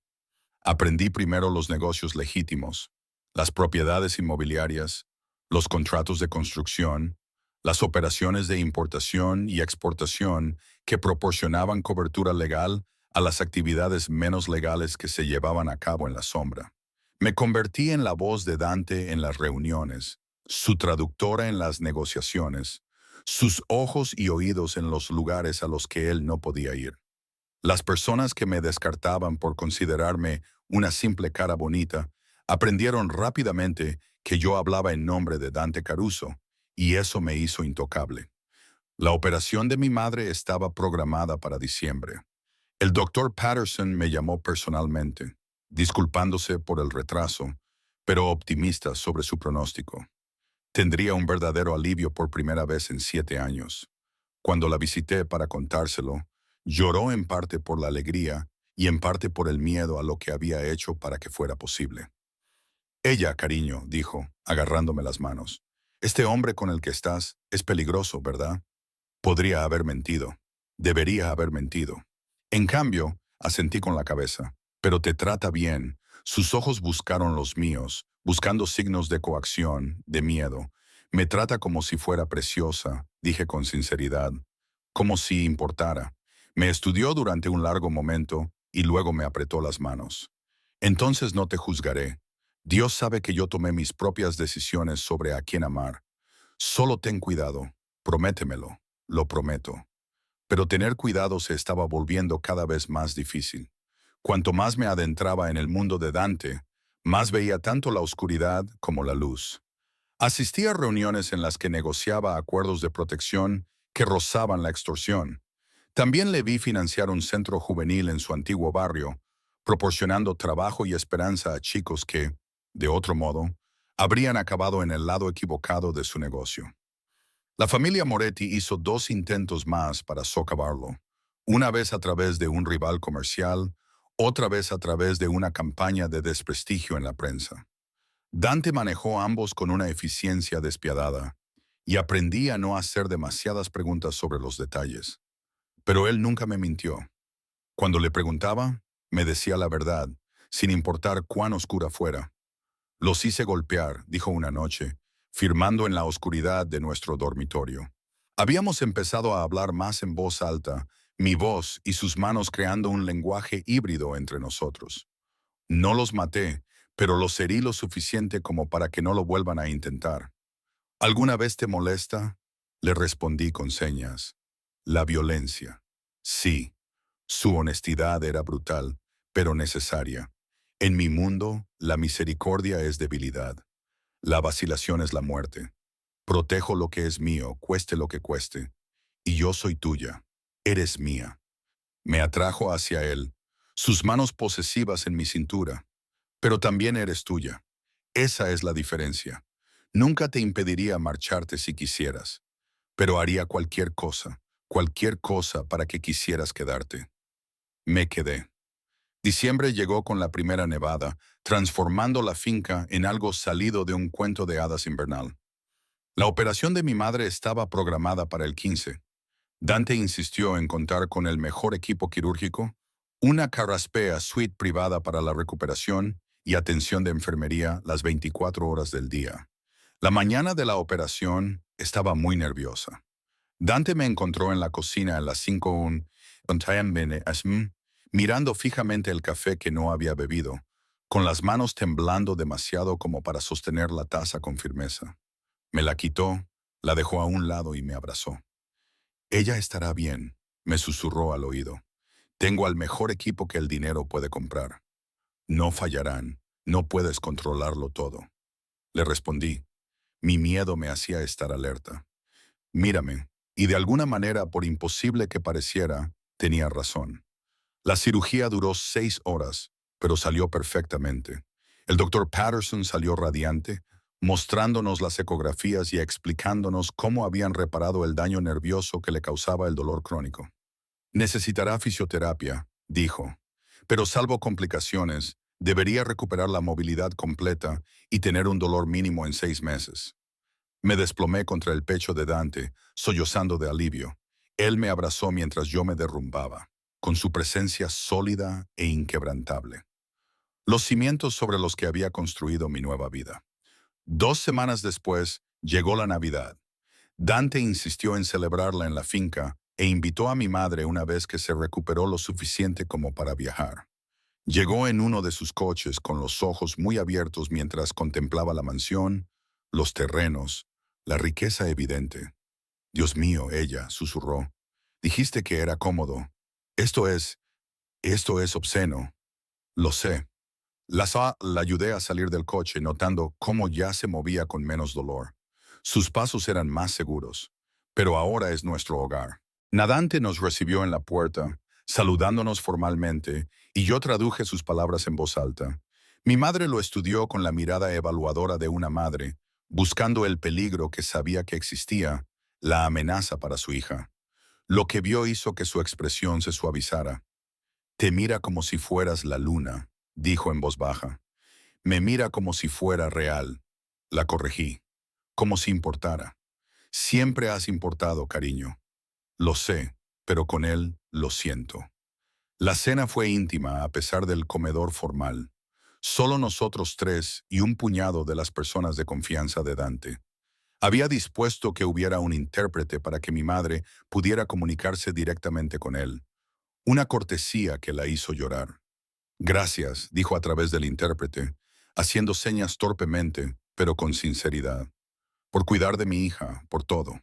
Speaker 1: Aprendí primero los negocios legítimos, las propiedades inmobiliarias, los contratos de construcción, las operaciones de importación y exportación que proporcionaban cobertura legal a las actividades menos legales que se llevaban a cabo en la sombra. Me convertí en la voz de Dante en las reuniones, su traductora en las negociaciones, sus ojos y oídos en los lugares a los que él no podía ir. Las personas que me descartaban por considerarme una simple cara bonita aprendieron rápidamente que yo hablaba en nombre de Dante Caruso, y eso me hizo intocable. La operación de mi madre estaba programada para diciembre. El doctor Patterson me llamó personalmente, disculpándose por el retraso, pero optimista sobre su pronóstico. Tendría un verdadero alivio por primera vez en 7 años. Cuando la visité para contárselo, lloró en parte por la alegría y en parte por el miedo a lo que había hecho para que fuera posible. Ella, cariño, dijo, agarrándome las manos. Este hombre con el que estás es peligroso, ¿verdad? Podría haber mentido. Debería haber mentido. En cambio, asentí con la cabeza. Pero te trata bien. Sus ojos buscaron los míos, buscando signos de coacción, de miedo. Me trata como si fuera preciosa, dije con sinceridad. Como si importara. Me estudió durante un largo momento y luego me apretó las manos. Entonces no te juzgaré. Dios sabe que yo tomé mis propias decisiones sobre a quién amar. Solo ten cuidado. Prométemelo. Lo prometo. Pero tener cuidado se estaba volviendo cada vez más difícil. Cuanto más me adentraba en el mundo de Dante, más veía tanto la oscuridad como la luz. Asistí a reuniones en las que negociaba acuerdos de protección que rozaban la extorsión. También le vi financiar un centro juvenil en su antiguo barrio, proporcionando trabajo y esperanza a chicos que, de otro modo, habrían acabado en el lado equivocado de su negocio. La familia Moretti hizo 2 intentos más para socavarlo, una vez a través de un rival comercial, otra vez a través de una campaña de desprestigio en la prensa. Dante manejó ambos con una eficiencia despiadada y aprendí a no hacer demasiadas preguntas sobre los detalles. Pero él nunca me mintió. Cuando le preguntaba, me decía la verdad, sin importar cuán oscura fuera. Los hice golpear, dijo una noche, firmando en la oscuridad de nuestro dormitorio. Habíamos empezado a hablar más en voz alta, mi voz y sus manos creando un lenguaje híbrido entre nosotros. No los maté, pero los herí lo suficiente como para que no lo vuelvan a intentar. ¿Alguna vez te molesta? Le respondí con señas. La violencia. Sí. Su honestidad era brutal, pero necesaria. En mi mundo, la misericordia es debilidad. La vacilación es la muerte. Protejo lo que es mío, cueste lo que cueste. Y yo soy tuya. Eres mía. Me atrajo hacia él, sus manos posesivas en mi cintura. Pero también eres tuya. Esa es la diferencia. Nunca te impediría marcharte si quisieras, pero haría cualquier cosa para que quisieras quedarte. Me quedé. Diciembre llegó con la primera nevada, transformando la finca en algo salido de un cuento de hadas invernal. La operación de mi madre estaba programada para el 15. Dante insistió en contar con el mejor equipo quirúrgico, una carraspea suite privada para la recuperación y atención de enfermería las 24 horas del día. La mañana de la operación estaba muy nerviosa. Dante me encontró en la cocina a las 5:01, mirando fijamente el café que no había bebido, con las manos temblando demasiado como para sostener la taza con firmeza. Me la quitó, la dejó a un lado y me abrazó. Ella estará bien, me susurró al oído. Tengo al mejor equipo que el dinero puede comprar. No fallarán, no puedes controlarlo todo. Le respondí. Mi miedo me hacía estar alerta. Mírame, y de alguna manera, por imposible que pareciera, tenía razón. La cirugía duró 6 horas, pero salió perfectamente. El doctor Patterson salió radiante, mostrándonos las ecografías y explicándonos cómo habían reparado el daño nervioso que le causaba el dolor crónico. Necesitará fisioterapia, dijo, pero salvo complicaciones, debería recuperar la movilidad completa y tener un dolor mínimo en 6 meses. Me desplomé contra el pecho de Dante, sollozando de alivio. Él me abrazó mientras yo me derrumbaba, con su presencia sólida e inquebrantable. Los cimientos sobre los que había construido mi nueva vida. 2 semanas después, llegó la Navidad. Dante insistió en celebrarla en la finca e invitó a mi madre una vez que se recuperó lo suficiente como para viajar. Llegó en uno de sus coches con los ojos muy abiertos mientras contemplaba la mansión, los terrenos, la riqueza evidente. Dios mío, ella susurró. Dijiste que era cómodo. Esto es, esto es obsceno. Lo sé. La ayudé a salir del coche notando cómo ya se movía con menos dolor. Sus pasos eran más seguros. Pero ahora es nuestro hogar. Nadante nos recibió en la puerta, saludándonos formalmente, y yo traduje sus palabras en voz alta. Mi madre lo estudió con la mirada evaluadora de una madre, buscando el peligro que sabía que existía, la amenaza para su hija. Lo que vio hizo que su expresión se suavizara. Te mira como si fueras la luna, dijo en voz baja. Me mira como si fuera real. La corregí. Como si importara. Siempre has importado, cariño. Lo sé, pero con él lo siento. La cena fue íntima a pesar del comedor formal. Solo nosotros tres y un puñado de las personas de confianza de Dante. Había dispuesto que hubiera un intérprete para que mi madre pudiera comunicarse directamente con él. Una cortesía que la hizo llorar. Gracias, dijo a través del intérprete, haciendo señas torpemente, pero con sinceridad. Por cuidar de mi hija, por todo.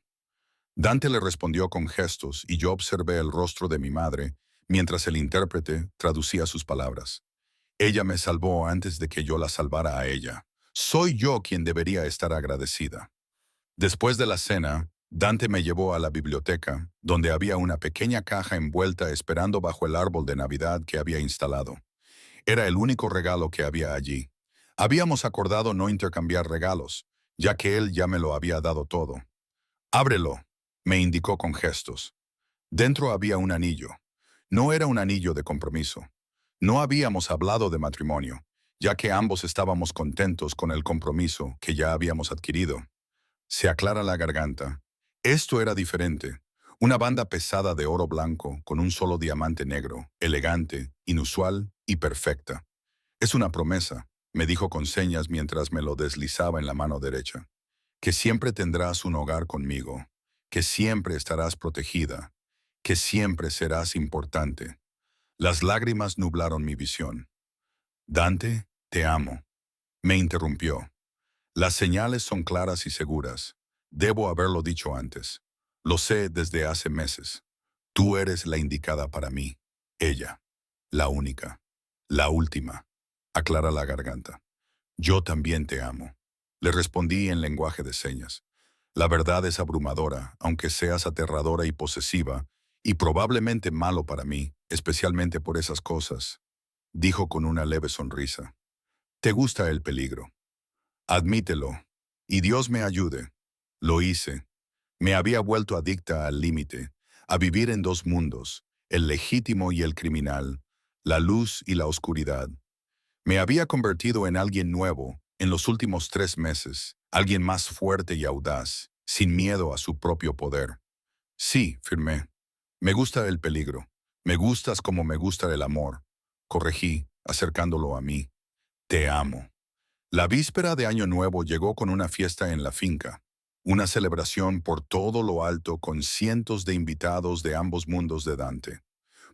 Speaker 1: Dante le respondió con gestos y yo observé el rostro de mi madre mientras el intérprete traducía sus palabras. Ella me salvó antes de que yo la salvara a ella. Soy yo quien debería estar agradecida. Después de la cena, Dante me llevó a la biblioteca, donde había una pequeña caja envuelta esperando bajo el árbol de Navidad que había instalado. Era el único regalo que había allí. Habíamos acordado no intercambiar regalos, ya que él ya me lo había dado todo. Ábrelo, me indicó con gestos. Dentro había un anillo. No era un anillo de compromiso. No habíamos hablado de matrimonio. ya que ambos estábamos contentos con el compromiso que ya habíamos adquirido. Se aclara la garganta. Esto era diferente. Una banda pesada de oro blanco con un solo diamante negro, elegante, inusual y perfecta. Es una promesa, me dijo con señas mientras me lo deslizaba en la mano derecha. Que siempre tendrás un hogar conmigo, que siempre estarás protegida, que siempre serás importante. Las lágrimas nublaron mi visión. Dante, te amo. Me interrumpió. Las señales son claras y seguras. Debo haberlo dicho antes. Lo sé desde hace meses. Tú eres la indicada para mí. Ella. La única. La última. Aclara la garganta. Yo también te amo. Le respondí en lenguaje de señas. La verdad es abrumadora, aunque seas aterradora y posesiva, y probablemente malo para mí, especialmente por esas cosas, dijo con una leve sonrisa. Te gusta el peligro. Admítelo. Y Dios me ayude. Lo hice. Me había vuelto adicta al límite, a vivir en dos mundos, el legítimo y el criminal, la luz y la oscuridad. Me había convertido en alguien nuevo en los últimos 3 meses, alguien más fuerte y audaz, sin miedo a su propio poder. Sí, firmé. Me gusta el peligro. Me gustas como me gusta el amor. Corregí, acercándolo a mí. Te amo. La víspera de Año Nuevo llegó con una fiesta en la finca, una celebración por todo lo alto con cientos de invitados de ambos mundos de Dante.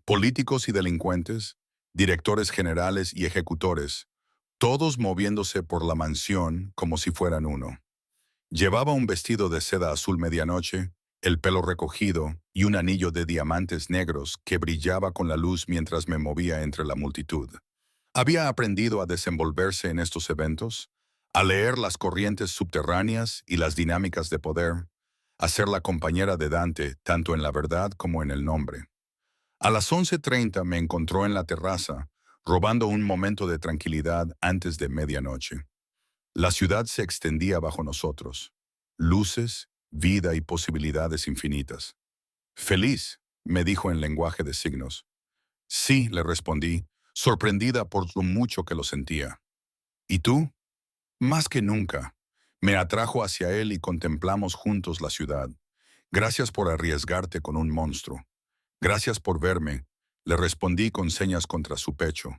Speaker 1: Políticos y delincuentes, directores generales y ejecutores, todos moviéndose por la mansión como si fueran uno. Llevaba un vestido de seda azul medianoche, el pelo recogido y un anillo de diamantes negros que brillaba con la luz mientras me movía entre la multitud. Había aprendido a desenvolverse en estos eventos, a leer las corrientes subterráneas y las dinámicas de poder, a ser la compañera de Dante tanto en la verdad como en el nombre. A las 11:30 me encontró en la terraza, robando un momento de tranquilidad antes de medianoche. La ciudad se extendía bajo nosotros. Luces, vida y posibilidades infinitas. Feliz, me dijo en lenguaje de signos. Sí, le respondí, sorprendida por lo mucho que lo sentía. ¿Y tú? Más que nunca. Me atrajo hacia él y contemplamos juntos la ciudad. Gracias por arriesgarte con un monstruo. Gracias por verme, le respondí con señas contra su pecho,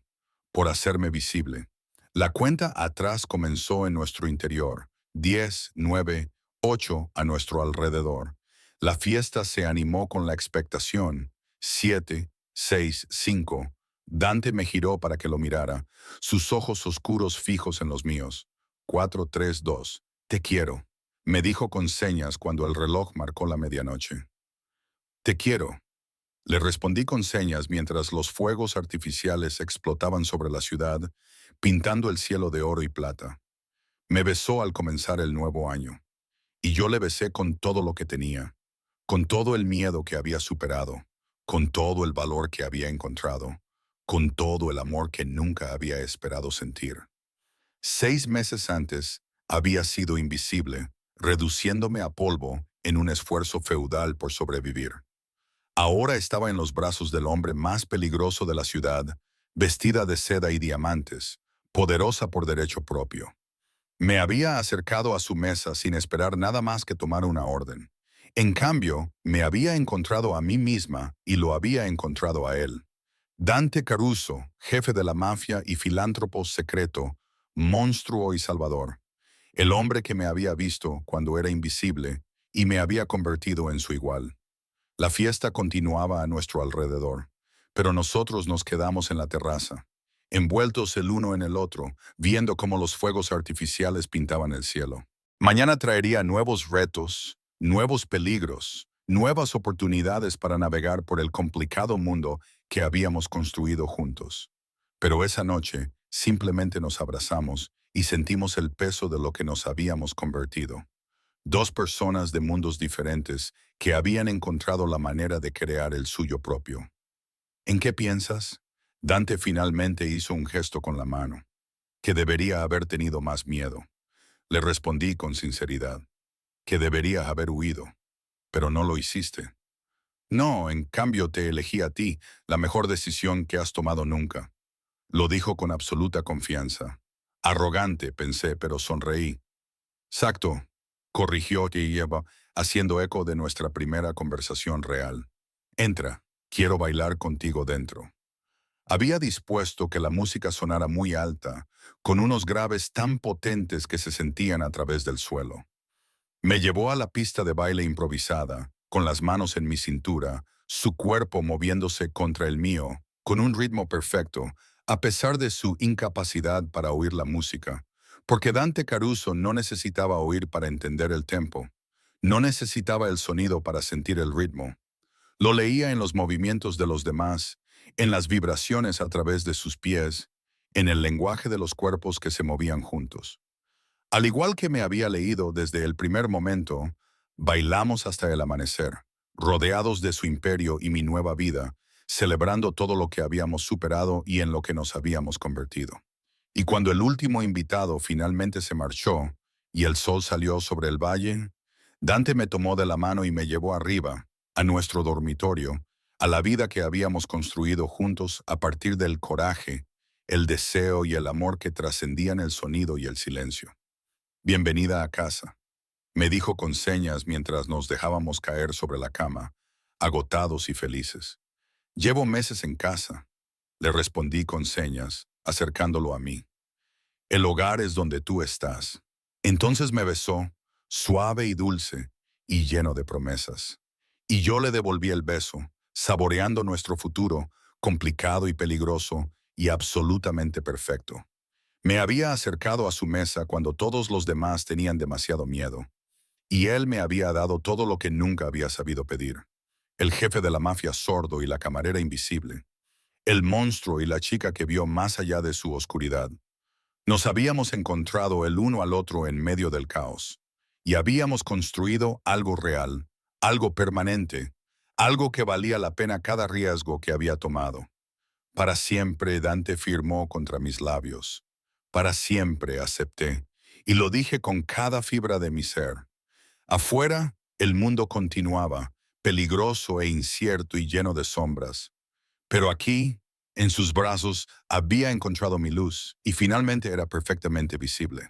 Speaker 1: por hacerme visible. La cuenta atrás comenzó en nuestro interior, 10, 9, 8 a nuestro alrededor. La fiesta se animó con la expectación, 7, 6, 5. Dante me giró para que lo mirara, sus ojos oscuros fijos en los míos. 4, 3, 2. Te quiero, me dijo con señas cuando el reloj marcó la medianoche. Te quiero. Le respondí con señas mientras los fuegos artificiales explotaban sobre la ciudad, pintando el cielo de oro y plata. Me besó al comenzar el nuevo año, y yo le besé con todo lo que tenía, con todo el miedo que había superado, con todo el valor que había encontrado, con todo el amor que nunca había esperado sentir. 6 meses antes había sido invisible, reduciéndome a polvo en un esfuerzo feudal por sobrevivir. Ahora estaba en los brazos del hombre más peligroso de la ciudad, vestida de seda y diamantes, poderosa por derecho propio. Me había acercado a su mesa sin esperar nada más que tomar una orden. En cambio, me había encontrado a mí misma y lo había encontrado a él. Dante Caruso, jefe de la mafia y filántropo secreto, monstruo y salvador. El hombre que me había visto cuando era invisible y me había convertido en su igual. La fiesta continuaba a nuestro alrededor, pero nosotros nos quedamos en la terraza, envueltos el uno en el otro, viendo cómo los fuegos artificiales pintaban el cielo. Mañana traería nuevos retos, nuevos peligros, nuevas oportunidades para navegar por el complicado mundo que habíamos construido juntos. Pero esa noche simplemente nos abrazamos y sentimos el peso de lo que nos habíamos convertido. Dos personas de mundos diferentes que habían encontrado la manera de crear el suyo propio. ¿En qué piensas? Dante finalmente hizo un gesto con la mano, que debería haber tenido más miedo. Le respondí con sinceridad, que debería haber huido, pero no lo hiciste. No, en cambio te elegí a ti, la mejor decisión que has tomado nunca. Lo dijo con absoluta confianza. Arrogante, pensé, pero sonreí. Exacto, corrigió Eva, haciendo eco de nuestra primera conversación real. Entra, quiero bailar contigo dentro. Había dispuesto que la música sonara muy alta, con unos graves tan potentes que se sentían a través del suelo. Me llevó a la pista de baile improvisada, con las manos en mi cintura, su cuerpo moviéndose contra el mío, con un ritmo perfecto, a pesar de su incapacidad para oír la música, porque Dante Caruso no necesitaba oír para entender el tempo, no necesitaba el sonido para sentir el ritmo. Lo leía en los movimientos de los demás, en las vibraciones a través de sus pies, en el lenguaje de los cuerpos que se movían juntos. Al igual que me había leído desde el primer momento, bailamos hasta el amanecer, rodeados de su imperio y mi nueva vida, celebrando todo lo que habíamos superado y en lo que nos habíamos convertido. Y cuando el último invitado finalmente se marchó y el sol salió sobre el valle, Dante me tomó de la mano y me llevó arriba, a nuestro dormitorio, a la vida que habíamos construido juntos a partir del coraje, el deseo y el amor que trascendían el sonido y el silencio. Bienvenida a casa, me dijo con señas mientras nos dejábamos caer sobre la cama, agotados y felices. Llevo meses en casa, le respondí con señas, acercándolo a mí. El hogar es donde tú estás. Entonces me besó, suave y dulce, y lleno de promesas. Y yo le devolví el beso, saboreando nuestro futuro, complicado y peligroso, y absolutamente perfecto. Me había acercado a su mesa cuando todos los demás tenían demasiado miedo, y él me había dado todo lo que nunca había sabido pedir. El jefe de la mafia sordo y la camarera invisible. El monstruo y la chica que vio más allá de su oscuridad. Nos habíamos encontrado el uno al otro en medio del caos, y habíamos construido algo real, algo permanente, algo que valía la pena cada riesgo que había tomado. Para siempre Dante firmó contra mis labios. Para siempre acepté, y lo dije con cada fibra de mi ser. Afuera, el mundo continuaba, peligroso e incierto y lleno de sombras. Pero aquí, en sus brazos, había encontrado mi luz, y finalmente era perfectamente visible.